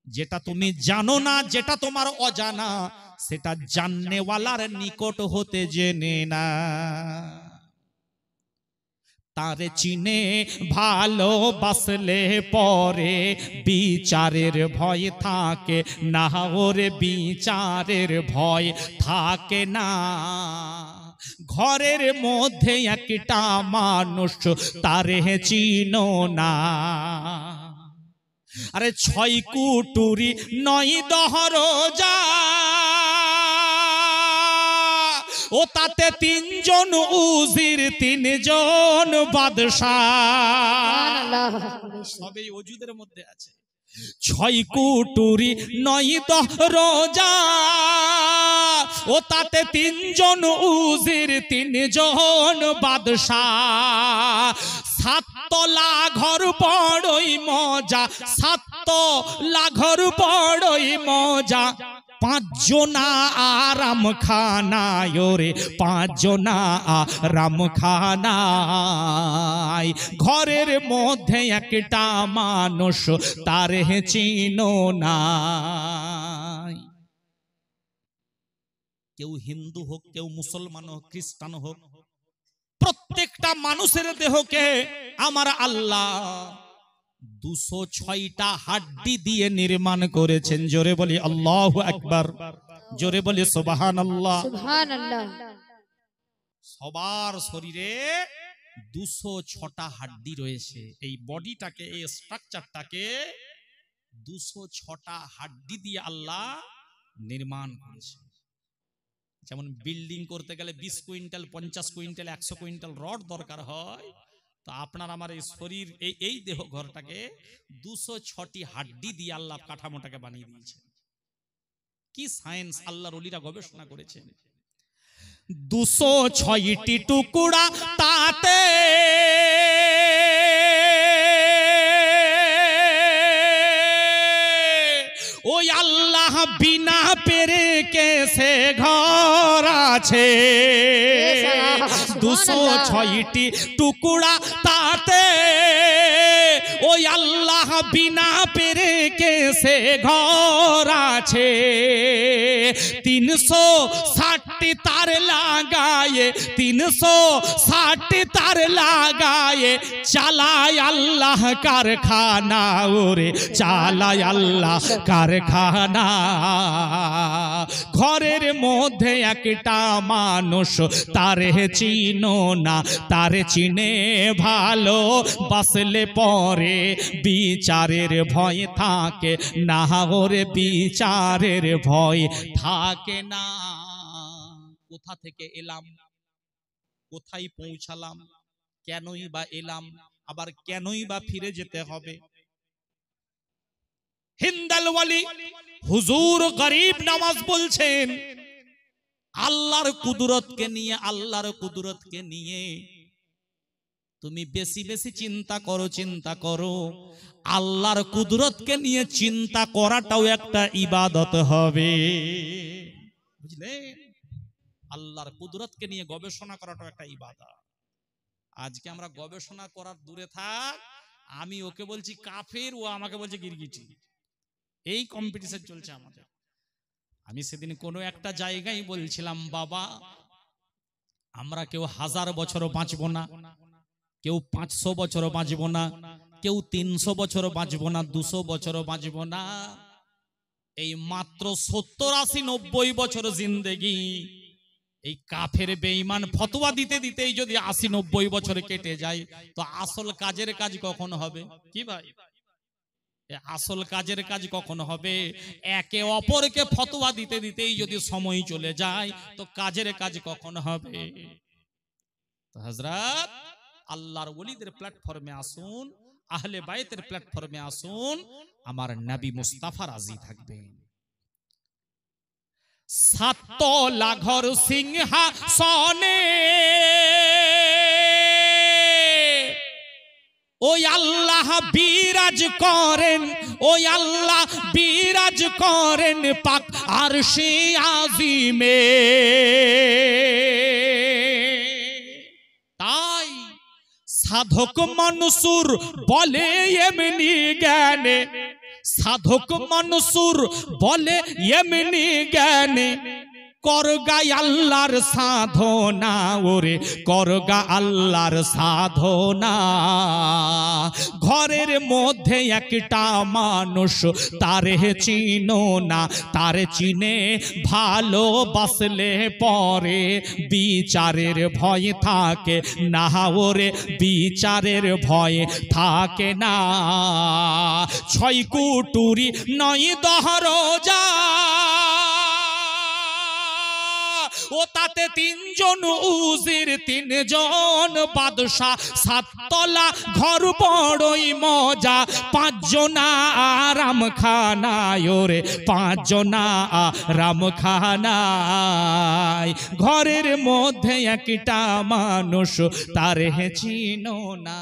যেটা তুমি জানো না, যেটা তোমার অজানা, সেটা জাননেওয়ালার নিকট হতে জেনে না। তারে চিনে ভালোবাসলে পরে বিচারের ভয় থাকে না, ওরে বিচারের ভয় থাকে না। ঘরের মধ্যে একটা মানুষ তারে চিনো না। আরে ছয় কুটুরি নয় দহরজা, ও তাতে তিনজন উজির তিনজন বাদশাহ, সবই ওজুদের মধ্যে আছে। ছয় কুটুরি নয় দহরজা, ও তাতে তিনজন উজির তিনজন বাদশাহ। সাততলা ঘর বড়ই মজা, সাততলা ঘর বড়ই মজা। পাঁচজনা আরাম খানায়, ওরে পাঁচজনা আরাম খানায়। ঘরের মধ্যে একটা মানুষ তারে চিনো না। কেউ হিন্দু হোক, কেউ মুসলমান হোক, খ্রিস্টান হোক, প্রত্যেকটা মানুষের দেহকে আমার আল্লাহ 206টা হাড্ডি দিয়ে নির্মাণ করেছেন। জোরে বলি আল্লাহু আকবার, জোরে বলি সুবহানাল্লাহ।
সুবহানাল্লাহ।
সবার শরীরে 206টা হাড্ডি রয়েছে। এই বডিটাকে, এই স্ট্রাকচারটাকে 206টা হাড্ডি দিয়ে আল্লাহ নির্মাণ করেছেন। যেমন বিল্ডিং করতে গেলে 20 কুইন্টাল 50 কুইন্টাল 100 কুইন্টাল রড দরকার হয়, তো আপনার আমার এই শরীর, এই দেহ ঘরটাকে 206টি হাড্ডি দিয়ে আল্লাহ কাঠামোটাকে বানিয়ে দিয়েছেন। কি সায়েন্স আল্লাহর ওলিরা গবেষণা করেছেন। 206টি টুকরা তাতে ওই আল্লাহ বিনা পেরে কেসে ঘর আছে। 206টি টুকরা তাতে ওই আল্লাহ বিনা পেরে কেসে ঘর আছে। 360টি তার লাগায়ে, 360টি তার লাগায়ে চালায় আল্লাহ কারখানা, ওরে চালায় আল্লাহ কারখানা। ঘরের মধ্যে একটা মানুষ তারে চিনো না, তারে চিনে ভালো বাসলে পরে বিচারের ভয় থাকে না, ওরে বিচারের ভয় থাকে না। কোথা থেকে এলাম, কোথায় পৌঁছালাম, কেনই বা এলাম, আবার কেনই বা ফিরে যেতে হবে। হিন্দাল ওয়ালি হুজুর গরিব নওয়াজ বলছেন, আল্লাহর কুদরতকে নিয়ে, আল্লাহর কুদরতকে নিয়ে তুমি বেশি বেশি চিন্তা করো, চিন্তা করো। আল্লাহর কুদরতকে নিয়ে চিন্তা করাটাও একটা ইবাদত হবে, বুঝলেন? আল্লাহর কুদরতকে নিয়ে গবেষণা করাটাও একটা ইবাদত। আজকে আমরা গবেষণা করার দূরে থাক, আমি ওকে বলছি কাফের, ও আমাকে বলছে গিরগিটি। এই কম্পিটিশন চলছে আমাদের। আমি সেদিন কোনো একটা জায়গায় বলছিলাম, বাবা আমরা কেউ 1000 বছর বাঁচবো না, কেউ 500 বছর বাঁচবো না, কেউ 300 বছর বাঁচবো না, 200 বছর বাঁচবো না। এই মাত্র 70, 80, 90 বছর জিন্দেগি। এই কাফের বেঈমান ফতোয়া দিতে দিতেই যদি 80, 90 বছর কেটে যায়, তো আসল কাজের কাজ কখন হবে? কি ভাই, আসল কাজের কাজ কখন হবে? একে অপরকে ফতোয়া দিতে দিতেই যদি সময় চলে যায়, তো কাজের কাজ কখন হবে? তো হযরত আল্লাহর ওলিদের প্ল্যাটফর্মে আসুন, আহলে বায়তের প্ল্যাটফর্মে আসুন, আমার নবী মুস্তাফা রাজি থাকবেন। সাততলা ঘর সিংহাসনে ওই আল্লাহ বিরাজ করেন, ওই আল্লাহ বিরাজ করেন পাক আরশে আজিমে। তাই সাধক মনসুর বলে এমনি জ্ঞানে, সাধক মনসুর বলে এমনি জ্ঞানে, করগা আল্লাহর সাধনা ওরে করগা আল্লাহর সাধনা। ঘরের মধ্যে একটা মানুষ তারে চিনো না, তারে চিনে ভালোবাসলে পরে বিচারের ভয় থাকে না ওরে, বিচারের ভয় থাকে না। ছয় কুটুরি নয় দহরজা ও তাতে তিনজন উজির, তিনজন বাদশা, সাততলা ঘর বড়ই মজা, পাঁচজনা আরাম খানায় ওরে পাঁচজনা আরাম খানায়। ঘরের মধ্যে একটা মানুষ তারে চিনো না।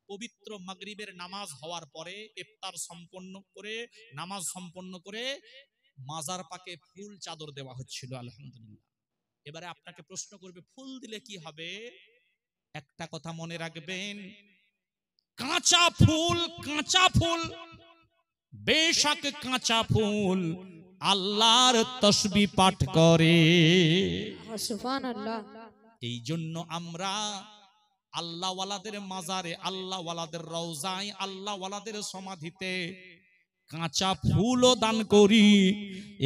পবিত্র মাগরিবের নামাজ হওয়ার পরে ইফতার সম্পন্ন করে, নামাজ সম্পন্ন করে মাজার পাকে ফুল চাদর দেওয়া হচ্ছিল। আলহামদুলিল্লাহ। এবারে আপনাকে প্রশ্ন করবে ফুল দিলে কি হবে? একটা কথা মনে রাখবেন, কাঁচা ফুল, কাঁচা ফুল, বেশক কাঁচা ফুল আল্লাহর তাসবিহ পাঠ করে।
সুবহানাল্লাহ।
এই জন্য আমরা আল্লাহ ওয়ালাদের মাজারে, আল্লাহ ওয়ালাদের রওজায়, আল্লাহ ওয়ালাদের সমাধিতে কাঁচা ফুলও দান করি,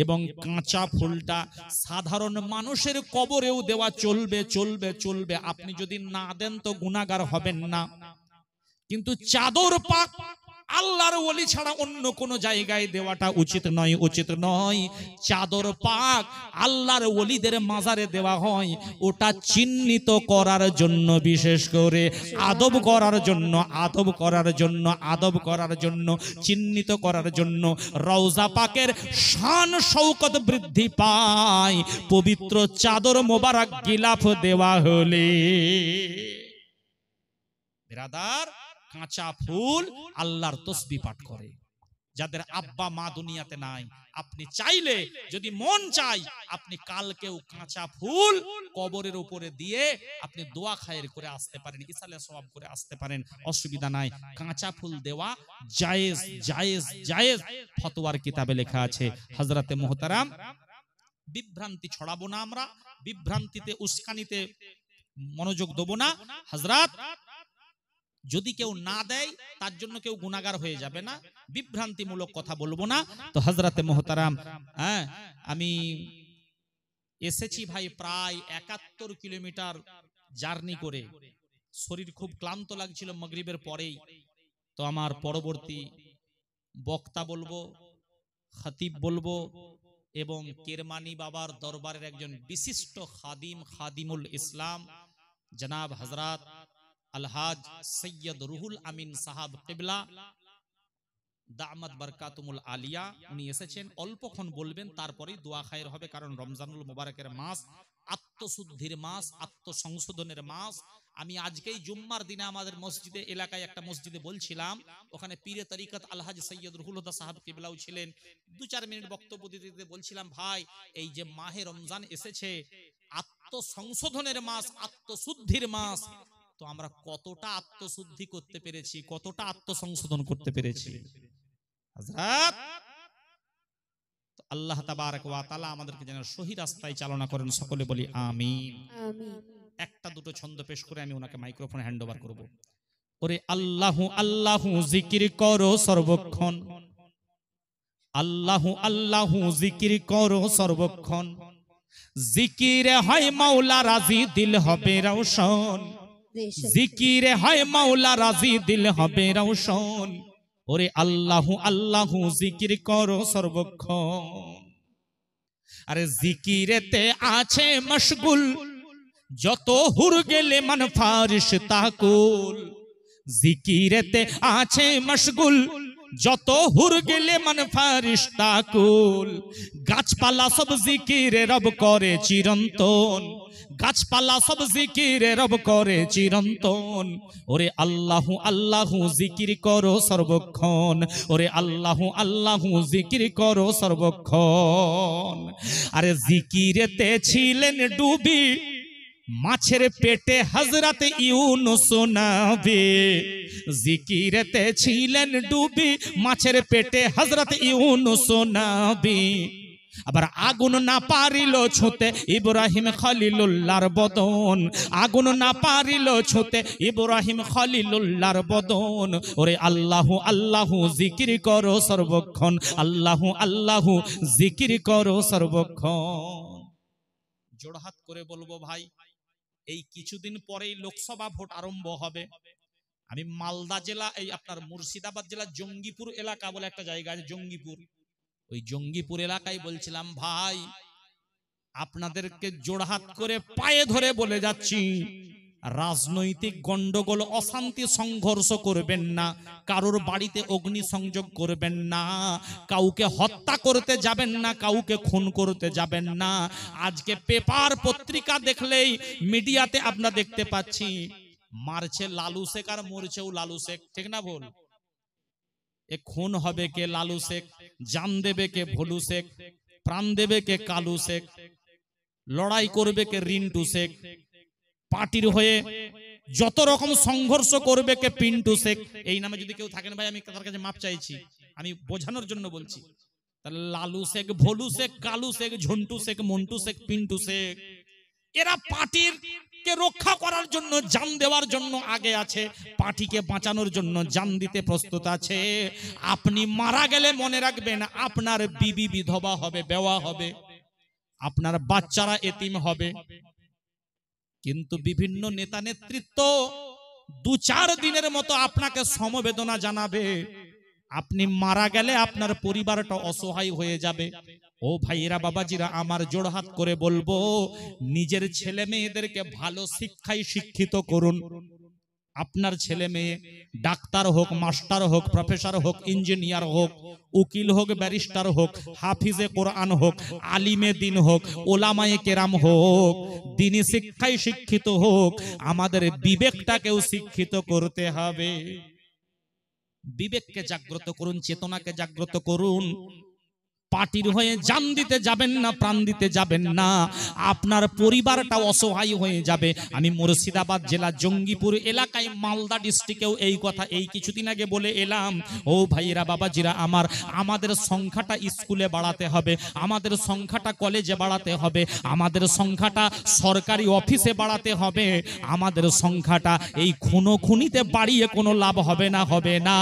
এবং কাঁচা ফুলটা সাধারণ মানুষের কবরেও দেওয়া চলবে, চলবে, চলবে। আপনি যদি না দেন তো গুনাহগার হবেন না, কিন্তু চাদর পাক আল্লাহর ওলি ছাড়া অন্য কোন জায়গায় দেওয়াটা উচিত নয়, উচিত নয়। চাদর পাক আল্লাহর ওলিদের মাজারে দেওয়া হয়, ওটা চিহ্নিত করার জন্য, বিশেষ করে আদব করার জন্য, আদব করার জন্য, আদব করার জন্য, চিহ্নিত করার জন্য। রওজা পাকের শান শৌকত বৃদ্ধি পায় পবিত্র চাদর মোবারক গিলাফ দেওয়া হলে। বিরাদার, কাঁচা ফুল আল্লাহর তাসবিহ পাঠ করে। যাদের আব্বা মা দুনিয়াতে নাই, আপনি চাইলে, যদি মন চাই, আপনি কালকেও কাঁচা ফুল কবরের উপরে দিয়ে আপনি দোয়া খায়ের করে আসতে পারেন, ইসালে সওয়াব করে আসতে পারেন, অসুবিধা নাই। কাঁচা ফুল দেওয়া জায়েজ, জায়েজ, জায়েজ, ফতোয়ার কিতাবে লেখা আছে। হযরতে মুহতারাম, বিভ্রান্তি ছড়াবো না আমরা, বিভ্রান্তিতে উস্কানিতে মনোযোগ দেব না। হযরত, যদি কেউ না দেয় তার জন্য কেউ গুনাহগার হয়ে যাবে না, বিভ্রান্তিমূলক কথা বলবো না। তো হযরতে মুহতারাম, আমি এসেছি ভাই প্রায় ৭১ কিলোমিটার জার্নি করে, শরীর খুব ক্লান্ত লাগছিল মাগরিবের পরেই। তো আমার পরবর্তী বক্তা বলবো, খতিব বলবো, এবং কেরমানি বাবার দরবারের একজন বিশিষ্ট খাদিম, খাদিমুল ইসলাম জনাব হযরত আলহাজ সৈয়দ রুহুল আমিন সাহাব কিবলা দামাত বারকাতুমুল আলিয়া, উনি এসেছেন। অল্পক্ষণ বলবেন, তারপরেই দোয়া খায়ের হবে, কারণ রমজানুল মুবারকের মাস, আত্মশুদ্ধির মাস, আত্মসংশোধনের মাস। আমি আজকেই জুম্মার দিনে আমাদের মসজিদে, এলাকায় একটা মসজিদে বলছিলাম, ওখানে পীরে তরিকত আলহাজ সৈয়দ রুহুল হুদা সাহাব কিবলাও ছিলেন। ২-৪ মিনিট বক্তব্য দিতে দিতে বলছিলাম, ভাই এই যে মাহে রমজান এসেছে, আত্মসংশোধনের মাস, আত্মশুদ্ধির মাস, তো আমরা কতটা আত্মশুদ্ধি করতে পেরেছি, কতটা আত্মসংশোধন করতে পেরেছি? হযরত, আল্লাহ তাবারক ওয়া তাআলা আমাদেরকে যেন সহি রাস্তায় চালনা করেন, সকলে বলি আমিন।
আমিন।
একটা দুটো ছন্দ পেশ করে আমি ওনাকে মাইক্রোফোন হ্যান্ড ওভার করব। ওরে আল্লাহু আল্লাহু জিকির করো সর্বক্ষণ, আল্লাহু আল্লাহু জিকির করো সর্বক্ষণ, জিকিরে হয় মাওলা রাজি, দিল হবে রওশন, জিকিরে হয় মাওলা রাজি, দিল হবে রওশন। ওরে আল্লাহু আল্লাহু জিকির করো সর্বক্ষণ। আরে জিকিরেতে আছে মশগুল, যত হুর গেলে মান ফারিশতা কুল, জিকিরেতে আছে মশগুল যত হুর গেলে মন ফারিস্তা কুল। গাছপালা সব জিকিরে রব করে চিরন্তন, গাছপালা সব জিকিরে রব করে চিরন্তন। ওরে আল্লাহু আল্লাহু জিকির করো সর্বক্ষণ, ওরে আল্লাহু আল্লাহু জিকির করো সর্বক্ষণ। আরে জিকিরেতে ছিলেন ডুবি মাছের পেটে হযরত ইউনুস নবী, জিকিরেতে ছিলেন ডুবি মাছের পেটে হযরত ইউনুস নবী। আবার আগুন না পারিল ছুঁতে ইব্রাহিম খলিলুল্লাহর বদন, আগুন না পারিল ছুঁতে ইব্রাহিম খলিলুল্লাহর বদন। ওরে আল্লাহু আল্লাহু জিকির করো সর্বক্ষণ, আল্লাহু আল্লাহু জিকির করো সর্বক্ষণ। জোড়হাত করে বলবো ভাই, এই কিছুদিন পরেই লোকসভা ভোট আরম্ভ হবে। আমি মালদা জেলা, এই আপনার মুর্শিদাবাদ জেলা জঙ্গিপুর এলাকা বলে একটা জায়গা আছে, জঙ্গিপুর, ওই জঙ্গিপুর এলাকায় বলছিলাম ভাই আপনাদেরকে জোড়হাত করে পায়ে ধরে বলে যাচ্ছি, রাজনৈতিক গন্ডগোল অশান্তি সংঘর্ষ করবেন না, কারোর বাড়িতে অগ্নি সংযোগ করবেন না, কাউকে হত্যা করতে যাবেন না, কাউকে খুন করতে যাবেন না। আজকে পেপার পত্রিকা দেখলেই মিডিয়াতে আপনারা দেখতে পাচ্ছি মারছে লালু শেখ আর মরছেও লালু শেখ, ঠিক না বল? এ খুন হবে কে? লালু শেখ। জান দেবে কে? ভোলু শেখ। প্রাণ দেবে কে? কালু শেখ। লড়াই করবে কে? রিন্টু শেখ। পার্টির হয়ে যত রকম সংঘর্ষ করবে কে? পিন্টু শেখ। এই নামে যদি কেউ থাকেন ভাই আমি তার কাছে মাপ চাইছি, আমি বোঝানোর জন্য বলছি। তাহলে লালু শেখ, ভোলু শেখ, কালু শেখ, ঝন্টু শেখ, মন্টু শেখ, পিন্টু শেখ, এরা পার্টির কে রক্ষা করার জন্য, জান দেওয়ার জন্য আগে আছে, পার্টিকে বাঁচানোর জন্য জান দিতে প্রস্তুত আছে। আপনি মারা গেলে মনে রাখবেন আপনার বিবি বিধবা হবে, বেওয়া হবে, আপনার বাচ্চারা এতিম হবে। কিন্তু বিভিন্ন নেতা নেতৃত্ব 2-4 দিনের মতো আপনাকে সমবেদনা জানাবে, আপনি মারা গেলে আপনার পরিবারটা অসহায় হয়ে যাবে। ও ভাইয়েরা বাবাজিরা আমার জোড়হাত করে বলবো, নিজের ছেলে মেয়েদেরকে ভালো শিক্ষায় শিক্ষিত করুন। আপনার ছেলে মেয়ে ডাক্তার হোক, মাস্টার হোক, প্রফেসর হোক, ইঞ্জিনিয়ার হোক, উকিল হোক, ব্যারিস্টার হোক, হাফিজে কোরআন হোক, আলিমে দিন হোক, ওলামায়ে কেরাম হোক, দিনী শিক্ষায় শিক্ষিত হোক। আমাদের বিবেকটাকেও শিক্ষিত করতে হবে। বিবেককে জাগ্রত করুন, চেতনাকে জাগ্রত করুন। পার্টির হয়ে জান দিতে যাবেন না, প্রাণ দিতে যাবেন না, আপনার পরিবারটা অসহায় হয়ে যাবে। আমি মুর্শিদাবাদ জেলা জঙ্গিপুর এলাকায়, মালদা ডিস্ট্রিক্টেও এই কথা এই কিছুদিন আগে বলে এলাম। ও ভাইয়েরা বাবাজিরা আমার, আমাদের সংখ্যাটা স্কুলে বাড়াতে হবে, আমাদের সংখ্যাটা কলেজে বাড়াতে হবে, আমাদের সংখ্যাটা সরকারি অফিসে বাড়াতে হবে, আমাদের সংখ্যাটা এই খুনোখুনিতে বাড়িয়ে কোনো লাভ হবে না, হবে না।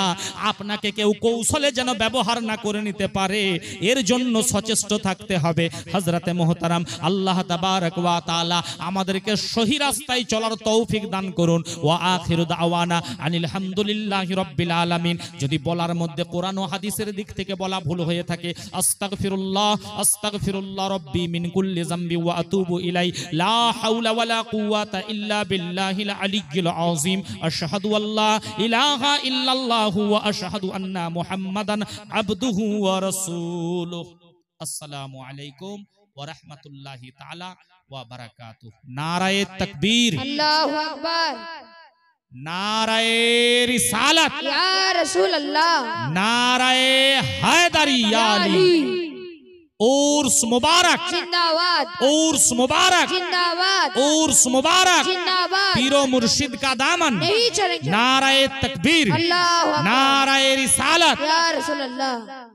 আপনাকে কেউ কৌশলে যেন ব্যবহার না করে নিতে পারে, এর জন্য সচেষ্ট থাকতে হবে। হযরতে মুহতারাম আল্লাহ তাবারক ওয়া তাআলা আমাদেরকে সহি রাস্তায় চলার তৌফিক দান করুন। ওয়া আখিরু দাওয়ানা আনিল হামদুলিল্লাহি রাব্বিল আলামিন। যদি বলার মধ্যে কোরআন ও হাদিসের দিক থেকে বলা ভুল হয়ে থাকে, আস্তাগফিরুল্লাহ রাব্বি মিন কুল্লি যামবি ওয়া আতুবু ইলাই। লা হাওলা ওয়ালা কুওয়াতা ইল্লা বিল্লাহিল আলিয়্যিল আযীম। আশহাদু আল্লা ইলাহা ইল্লাল্লাহু ওয়া আশহাদু আন্না মুহাম্মাদান আবদুহু ওয়া রাসূলুহু। আসসালামু আলাইকুম ওয়া রাহমাতুল্লাহি তাআলা ওয়া বারাকাতুহু। নারায়ে তাকবীর,
আল্লাহু আকবার,
নারায়ে রিসালাত
ইয়া রাসূলুল্লাহ,
নারায়ে হায়দারি ইয়া আলী। उर्स मुबारक
जिंदाबाद,
उर्स मुबारक
जिंदाबाद,
उर्स मुबारक।
जिंदाबाद।
पीरो मुर्शिद का दामन
नहीं चलेंगे।
नाराए तकबीर,
अल्लाहु अकबर,
नाराए रिसालत।
या रसूलल्लाह।